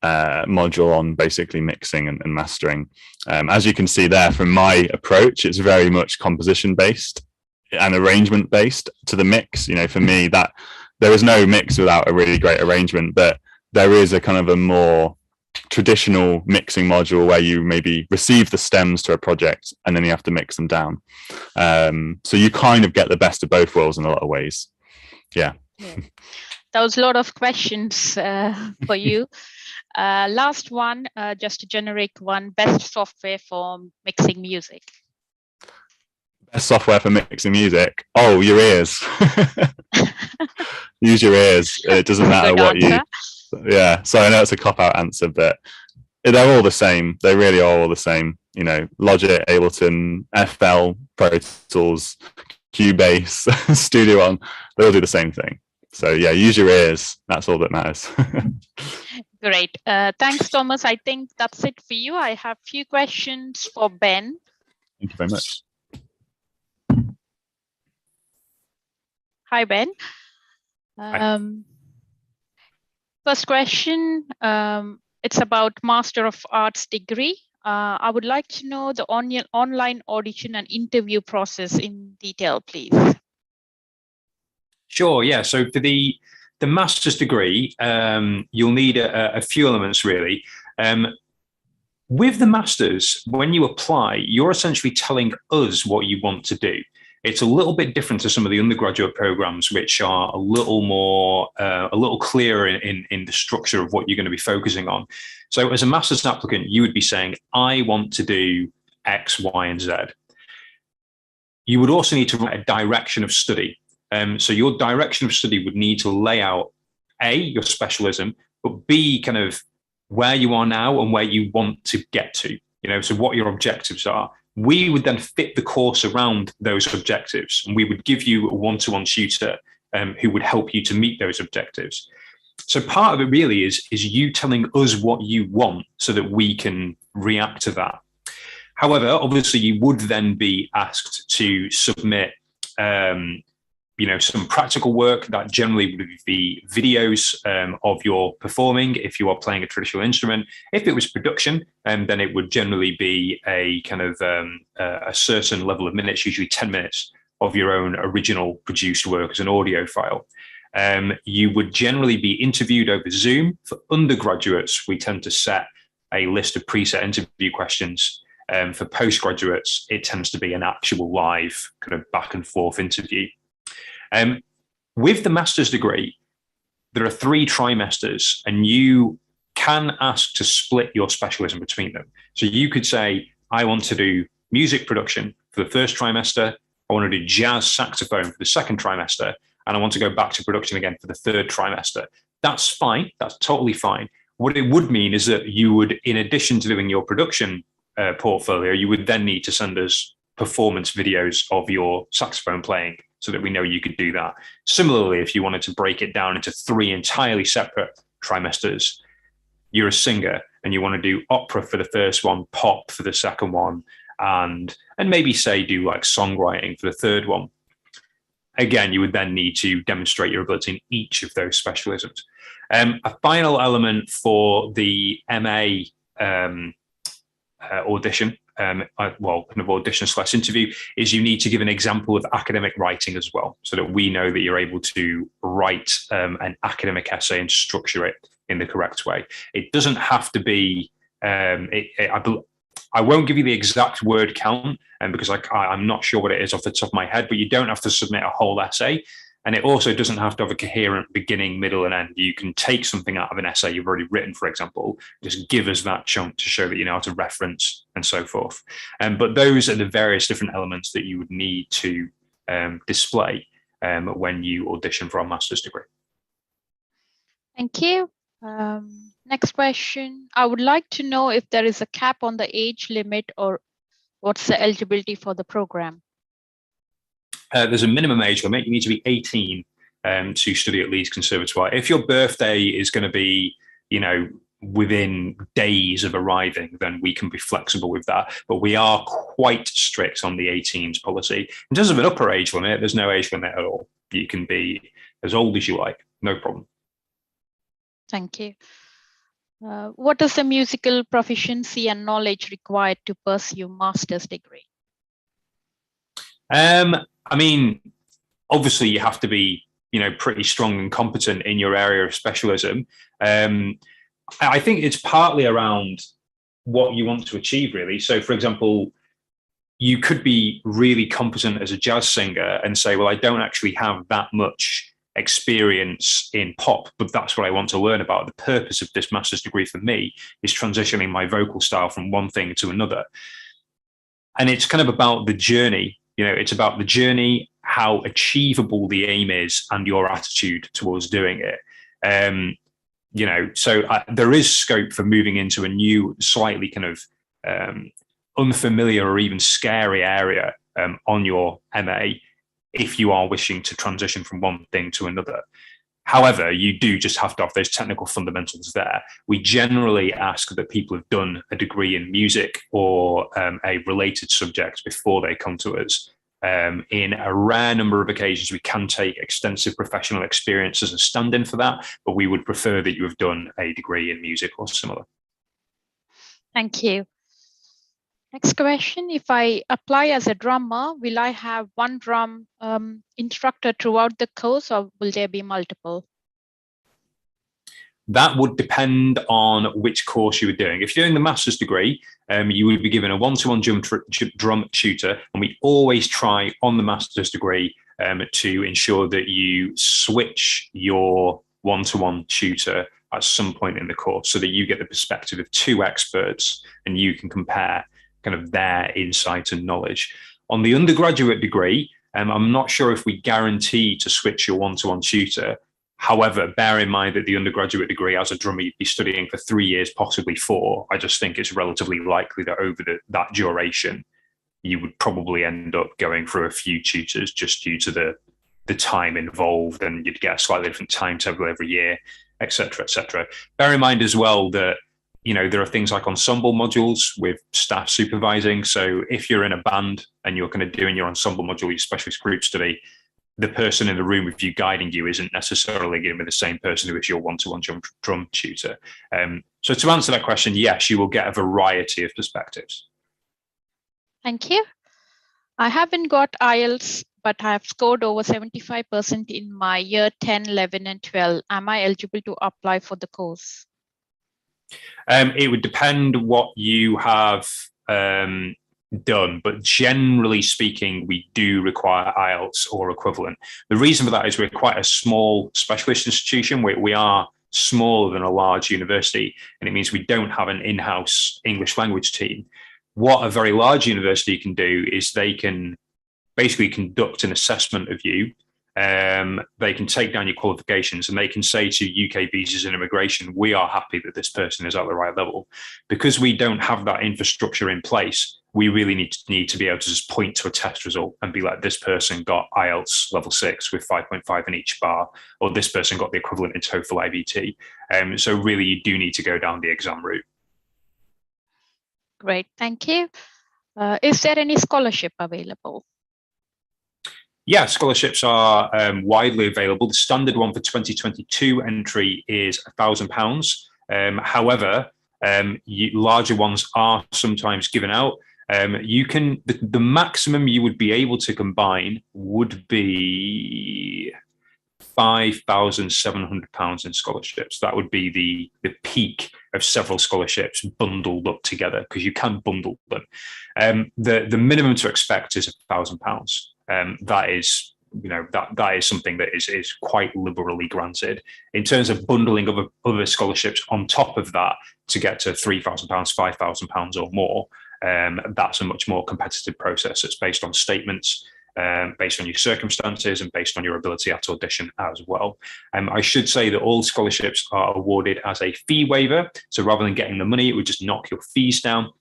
module on basically mixing and mastering. As you can see there, from my approach, it's very much composition based and arrangement based to the mix. For me, that there is no mix without a really great arrangement, but there is a kind of a more traditional mixing module where you maybe receive the stems to a project and then you have to mix them down. So you kind of get the best of both worlds in a lot of ways. Yeah. That was a lot of questions for you. Last one, just a generic one, best software for mixing music. Best software for mixing music? Oh, your ears. Use your ears. It doesn't matter what you... Yeah, so I know it's a cop-out answer, but they're all the same. They really are all the same. Logic, Ableton, FL, Pro Tools, Cubase, Studio One, they all do the same thing. So yeah, use your ears. That's all that matters. Great. Thanks, Thomas. I think that's it for you. I have few questions for Ben. Thank you very much. Hi, Ben. Hi. First question, it's about Master of Arts degree. I would like to know the online audition and interview process in detail, please. Sure, yeah. So for the master's degree, you'll need a few elements really. With the master's, when you apply, you're essentially telling us what you want to do. It's a little bit different to some of the undergraduate programs, which are a little more, a little clearer in the structure of what you're going to be focusing on. So as a master's applicant, you would be saying, I want to do X, Y, and Z. You would also need to write a direction of study. So your direction of study would need to lay out A, your specialism, but B, kind of where you are now and where you want to get to, so what your objectives are. We would then fit the course around those objectives, and we would give you a one-to-one tutor who would help you to meet those objectives. So part of it really is you telling us what you want so that we can react to that. However, obviously you would then be asked to submit some practical work that generally would be videos of your performing if you are playing a traditional instrument. If it was production, then it would generally be a kind of a certain level of minutes, usually 10 minutes of your own original produced work as an audio file. You would generally be interviewed over Zoom. For undergraduates, we tend to set a list of preset interview questions. For postgraduates, it tends to be an actual live kind of back and forth interview. With the master's degree, there are 3 trimesters, and you can ask to split your specialism between them. So you could say, I want to do music production for the first trimester, I want to do jazz saxophone for the second trimester, and I want to go back to production again for the third trimester. That's fine. That's totally fine. What it would mean is that you would, in addition to doing your production portfolio, you would then need to send us performance videos of your saxophone playing so that we know you could do that. Similarly, if you wanted to break it down into 3 entirely separate trimesters, you're a singer and you want to do opera for the first one, pop for the second one, and maybe say do like songwriting for the third one. Again, you would then need to demonstrate your ability in each of those specialisms. A final element for the MA audition, kind of audition/interview, is you need to give an example of academic writing as well, so that we know that you're able to write an academic essay and structure it in the correct way. It doesn't have to be, I won't give you the exact word count, because I'm not sure what it is off the top of my head, but you don't have to submit a whole essay. And it also doesn't have to have a coherent beginning, middle, and end. You can take something out of an essay you've already written, for example, just give us that chunk to show that you know how to reference and so forth. But those are the various different elements that you would need to display when you audition for a master's degree. Thank you. Next question. I would like to know if there is a cap on the age limit or what's the eligibility for the program? There's a minimum age limit. You need to be 18 to study at Leeds Conservatoire. If your birthday is going to be, within days of arriving, then we can be flexible with that. But we are quite strict on the 18s policy. In terms of an upper age limit, there's no age limit at all. You can be as old as you like, no problem. Thank you. What is the musical proficiency and knowledge required to pursue master's degree? I mean, obviously you have to be, pretty strong and competent in your area of specialism. I think it's partly around what you want to achieve, really. So, for example, you could be really competent as a jazz singer and say, well, I don't actually have that much experience in pop, but that's what I want to learn about. The purpose of this master's degree for me is transitioning my vocal style from one thing to another. And it's kind of about the journey. It's about the journey, how achievable the aim is, and your attitude towards doing it. So there is scope for moving into a new, slightly kind of unfamiliar or even scary area on your MA if you are wishing to transition from one thing to another. However, you do just have to have those technical fundamentals there. We generally ask that people have done a degree in music or a related subject before they come to us. In a rare number of occasions, we can take extensive professional experience as a stand-in for that, but we would prefer that you have done a degree in music or similar. Thank you. Next question, if I apply as a drummer, will I have one drum instructor throughout the course, or will there be multiple? That would depend on which course you were doing. If you're doing the master's degree, you would be given a one-to-one drum tutor, and we always try on the master's degree to ensure that you switch your one-to-one tutor at some point in the course so that you get the perspective of two experts and you can compare kind of their insight and knowledge. On the undergraduate degree, I'm not sure if we guarantee to switch your one-to-one tutor. However, bear in mind that the undergraduate degree as a drummer, you'd be studying for 3 years, possibly 4. I just think it's relatively likely that over that duration, you would probably end up going through a few tutors just due to the time involved, and you'd get a slightly different timetable every year, et cetera, et cetera. Bear in mind as well that, you know, there are things like ensemble modules with staff supervising. So if you're in a band and you're kind of doing your ensemble module, your specialist group study, the person in the room with you guiding you isn't necessarily going to be the same person who is your one-to-one drum tutor. So to answer that question, yes, you will get a variety of perspectives. Thank you. I haven't got IELTS, but I have scored over 75% in my year 10, 11, and 12. Am I eligible to apply for the course? It would depend what you have done, but generally speaking, we do require IELTS or equivalent. The reason for that is we're quite a small specialist institution. We are smaller than a large university, and it means we don't have an in-house English language team. What a very large university can do is they can basically conduct an assessment of you. They can take down your qualifications and they can say to UK Visas and Immigration, we are happy that this person is at the right level. Because we don't have that infrastructure in place, we really need to be able to just point to a test result and be like, this person got IELTS level 6 with 5.5 in each bar, or this person got the equivalent in TOEFL IBT. So really, you do need to go down the exam route. Great, thank you. Is there any scholarship available? Yeah, scholarships are widely available. The standard one for 2022 entry is £1,000. However, larger ones are sometimes given out. The maximum you would be able to combine would be £5,700 in scholarships. That would be the peak of several scholarships bundled up together, because you can bundle them. The minimum to expect is £1,000. That is, you know, that is something that is quite liberally granted. In terms of bundling of other scholarships on top of that to get to £3,000, £5,000 or more, that's a much more competitive process. It's based on statements, based on your circumstances, and based on your ability at audition as well. I should say that all scholarships are awarded as a fee waiver. So rather than getting the money, it would just knock your fees down.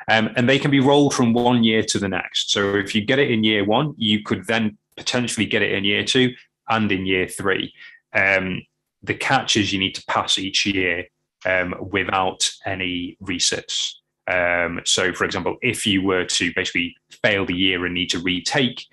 And they can be rolled from 1 year to the next. So if you get it in year 1, you could then potentially get it in year 2 and in year 3. The catch is you need to pass each year without any resits. So, for example, if you were to basically fail the year and need to retake,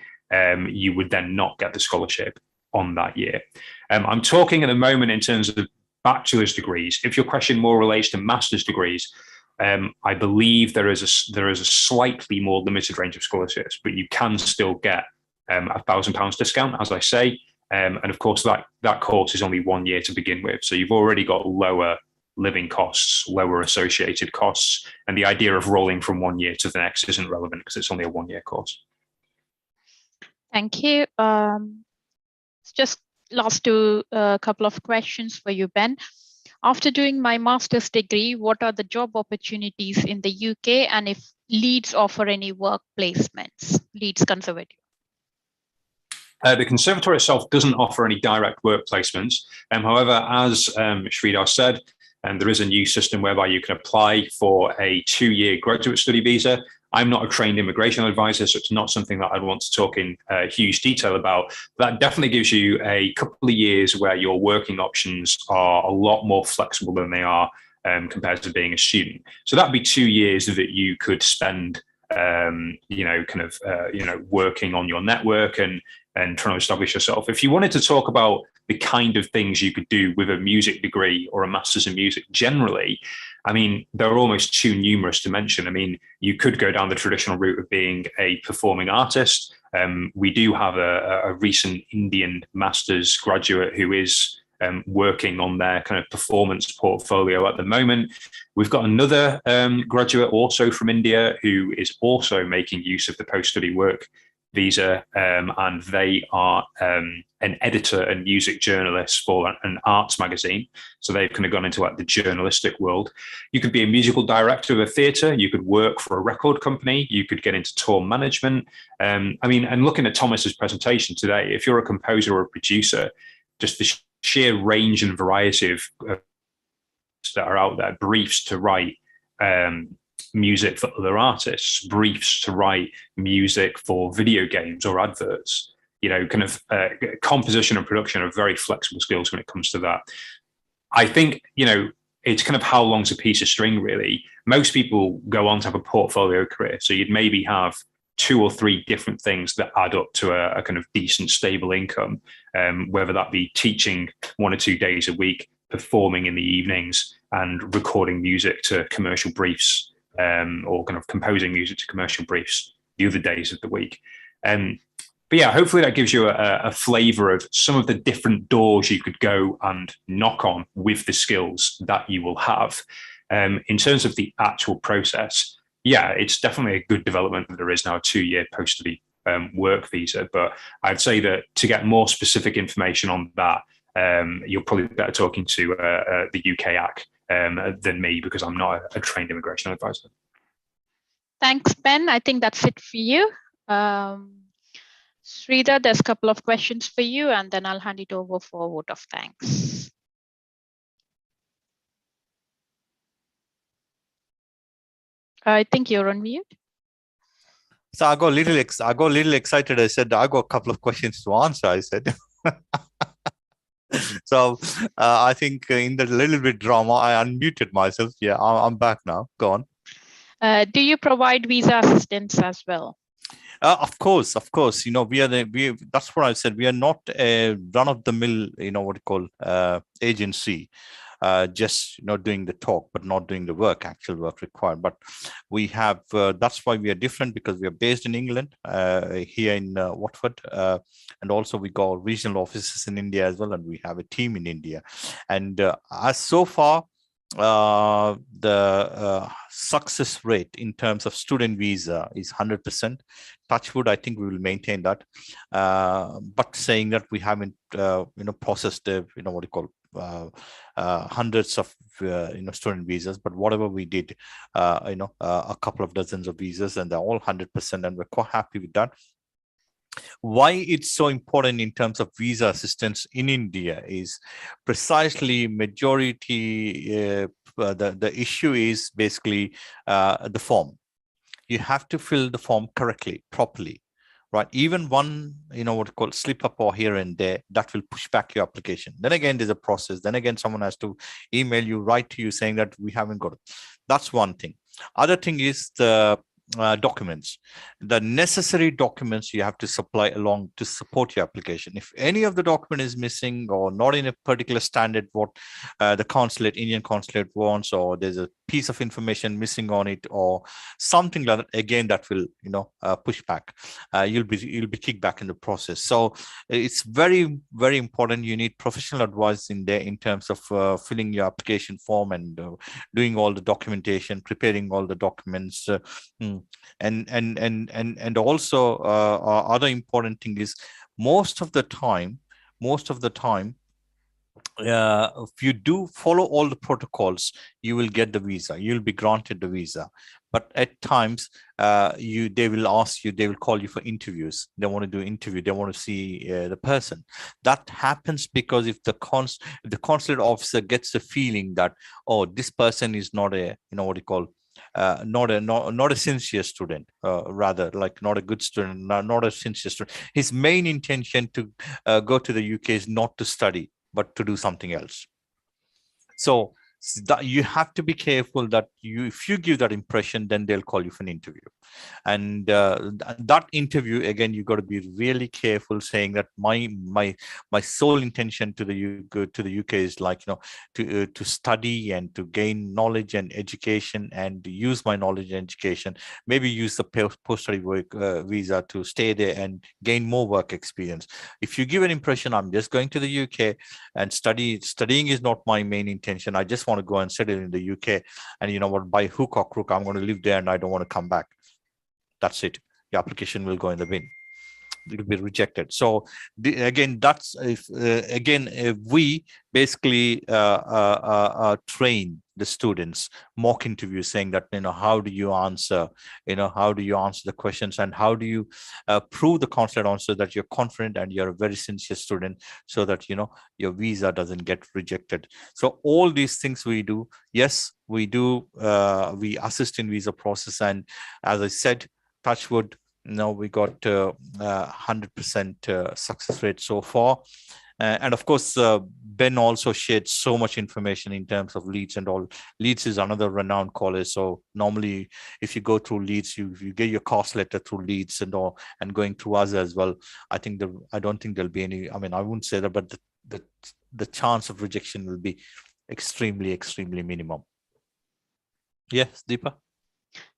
you would then not get the scholarship on that year. I'm talking at the moment in terms of bachelor's degrees. If your question more relates to master's degrees, I believe there is a slightly more limited range of scholarships, but you can still get £1,000 discount, as I say. And of course, that course is only 1 year to begin with. So you've already got lower living costs, lower associated costs. And the idea of rolling from 1 year to the next isn't relevant because it's only a 1 year course. Thank you. Just last couple of questions for you, Ben. After doing my master's degree, what are the job opportunities in the UK, and if Leeds offer any work placements, Leeds Conservatoire? The Conservatoire itself doesn't offer any direct work placements. However, as Sridhar said, there is a new system whereby you can apply for a 2-year graduate study visa I'm not a trained immigration advisor, so it's not something that I'd want to talk in huge detail about. That definitely gives you a couple of years where your working options are a lot more flexible than they are compared to being a student. So that'd be 2 years that you could spend, working on your network and trying to establish yourself. If you wanted to talk about the kind of things you could do with a music degree or a master's in music generally, I mean, they're almost too numerous to mention. I mean, you could go down the traditional route of being a performing artist. We do have a recent Indian master's graduate who is working on their kind of performance portfolio at the moment. We've got another graduate also from India who is also making use of the post-study work visa, and they are an editor and music journalist for an arts magazine. So they've kind of gone into like the journalistic world. You could be a musical director of a theatre. You could work for a record company. You could get into tour management. And looking at Thomas's presentation today, if you're a composer or a producer, just the sheer range and variety of that are out there, briefs to write music for other artists, briefs to write music for video games or adverts, composition and production are very flexible skills when it comes to that. I think, it's kind of how long's a piece of string, really. Most people go on to have a portfolio career. So you'd maybe have 2 or 3 different things that add up to a kind of decent, stable income, whether that be teaching 1 or 2 days a week, performing in the evenings, and recording music to commercial briefs, or kind of composing music to commercial briefs the other days of the week. But yeah, hopefully that gives you a flavor of some of the different doors you could go and knock on with the skills that you will have. In terms of the actual process, yeah, it's definitely a good development that there is now a 2-year post-study work visa. But I'd say that to get more specific information on that, you're probably better talking to the UKAC than me, because I'm not a trained immigration advisor. Thanks, Ben. I think that's it for you. Sridhar, there's a couple of questions for you, and then I'll hand it over for a vote of thanks. I think you're on mute. So I got a little excited. I said, I got a couple of questions to answer, I said. So I think in the little bit drama, I unmuted myself. Yeah, I'm back now. Go on. Do you provide visa assistance as well? Of course. That's what I said. We are not a run-of-the-mill, agency. Just doing the talk, but not doing the actual work required. But we have, that's why we are different, because we are based in England, here in Watford, and also we got regional offices in India as well, and we have a team in India. And as so far, the success rate in terms of student visa is 100%. Touch wood, I think we will maintain that. But saying that we haven't, processed, hundreds of student visas, but whatever we did, a couple of dozens of visas, and they're all 100%, and we're quite happy with that. Why it's so important in terms of visa assistance in India is precisely majority, the issue is basically the form. You have to fill the form correctly, properly. Right, even one, slip up or here and there, that will push back your application. Then again, there's a process. Then again, someone has to email you, write to you saying that we haven't got it. That's one thing. Other thing is the documents. The necessary documents you have to supply along to support your application. If any of the document is missing or not in a particular standard, what the Indian consulate wants, or there's a piece of information missing on it or something like that, again, that will push back. You'll be kicked back in the process. So it's very, very important. You need professional advice in there in terms of filling your application form and doing all the documentation, preparing all the documents. And also other important thing is most of the time, if you do follow all the protocols, you will get the visa. You'll be granted the visa. But at times, they will call you for interviews. They want to do interview. They want to see the person. That happens because if the consulate officer gets the feeling that, oh, this person is not a, not a sincere student, rather like not a good student, not a sincere student. His main intention to go to the UK is not to study, but to do something else. So that you have to be careful that if you give that impression, then they'll call you for an interview. And that interview, again, you got to be really careful saying that my sole intention to the UK is like, to study and to gain knowledge and education and use my knowledge and education, maybe use the post-study work visa to stay there and gain more work experience. If you give an impression, I'm just going to the UK and studying is not my main intention, I just want to go and settle in the UK, and you know what, by hook or crook, I'm going to live there and I don't want to come back. That's it. The application will go in the bin. It will be rejected. So again, that's if we basically train the students, mock interviews, saying that, how do you answer the questions, and how do you prove the constant answer that you're confident and you're a very sincere student, so that your visa doesn't get rejected. So all these things we do. Yes, we do. We assist in visa process, and as I said, touch wood, we got 100% success rate so far. And of course, Ben also shared so much information in terms of Leeds and all. Leeds is another renowned college. So normally, if you go through Leeds, you get your cost letter through Leeds and all, and going through us as well. I don't think there'll be any. I mean, I wouldn't say that, but the chance of rejection will be extremely, extremely minimum. Yes, Deepa.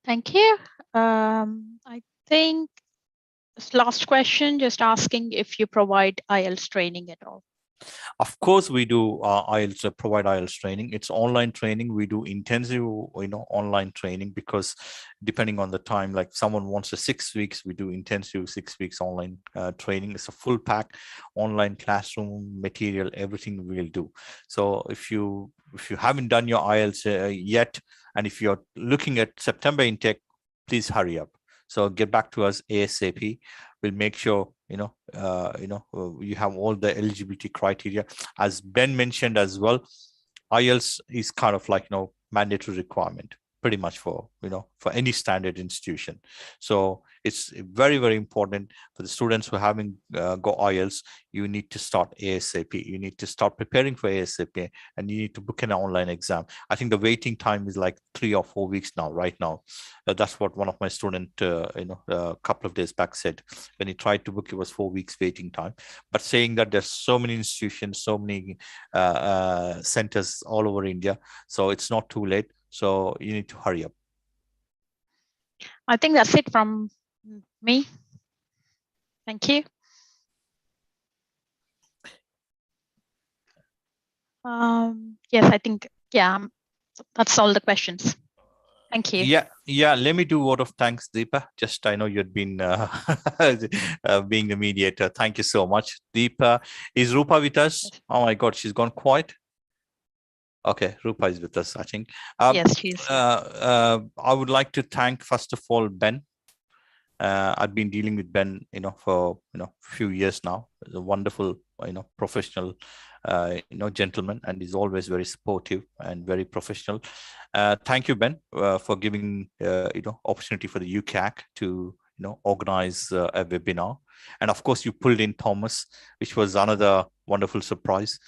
Thank you. I think this last question, just asking if you provide IELTS training at all. Of course, we do IELTS, provide IELTS training. It's online training. We do intensive, online training, because depending on the time, like someone wants a 6 weeks, we do intensive 6 weeks online training. It's a full pack, online classroom material, everything we'll do. So if you haven't done your IELTS yet, and if you're looking at September intake, please hurry up. So get back to us ASAP. We'll make sure you have all the eligibility criteria. As Ben mentioned as well, IELTS is kind of like mandatory requirement, pretty much for any standard institution. So it's very, very important for the students who haven't got IELTS. You need to start ASAP. You need to start preparing for ASAP, and you need to book an online exam. I think the waiting time is like 3 or 4 weeks now. Right now, that's what one of my students, a couple of days back said. When he tried to book, it was 4 weeks waiting time. But saying that there's so many institutions, so many centers all over India, so it's not too late. So you need to hurry up. I think that's it from me. Thank you. Yes, I think, that's all the questions. Thank you. Yeah. Let me do a word of thanks, Deepa. Just, I know you'd been being the mediator. Thank you so much, Deepa. Is Rupa with us? Oh my God, she's gone quiet. Okay, Rupa is with us, I think. Yes, she is. I would like to thank, first of all, Ben. I've been dealing with Ben, for a few years now. He's a wonderful, professional, gentleman, and he's always very supportive and very professional. Thank you, Ben, for giving opportunity for the UCAC to organize a webinar. And of course, you pulled in Thomas, which was another wonderful surprise,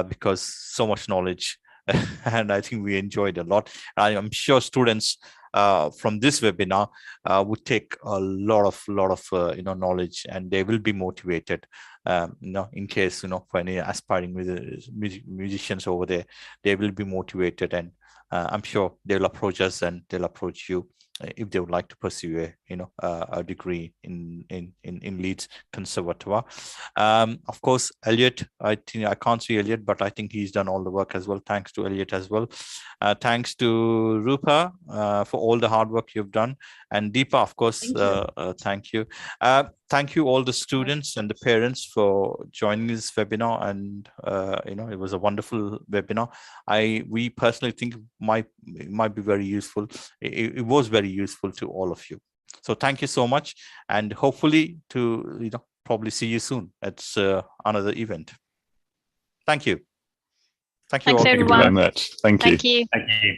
because so much knowledge. And I think we enjoyed a lot. I am sure students from this webinar would take a lot of knowledge, and they will be motivated. In case for any aspiring musicians over there, they will be motivated, and I'm sure they'll approach us and they'll approach you if they would like to pursue a degree in Leeds Conservatoire. Of course, Elliot, I think I can't see Elliot, but I think he's done all the work as well. Thanks to Elliot as well. Thanks to Rupa for all the hard work you've done, and Deepa, of course. Thank you. Thank you all the students and the parents for joining this webinar, and it was a wonderful webinar. We personally think it might be very useful. It was very useful to all of you. So thank you so much, and hopefully to probably see you soon at another event. Thank you. Thank you Thanks, all. everyone. Thank you very much. Thank you. Thank you. Thank you.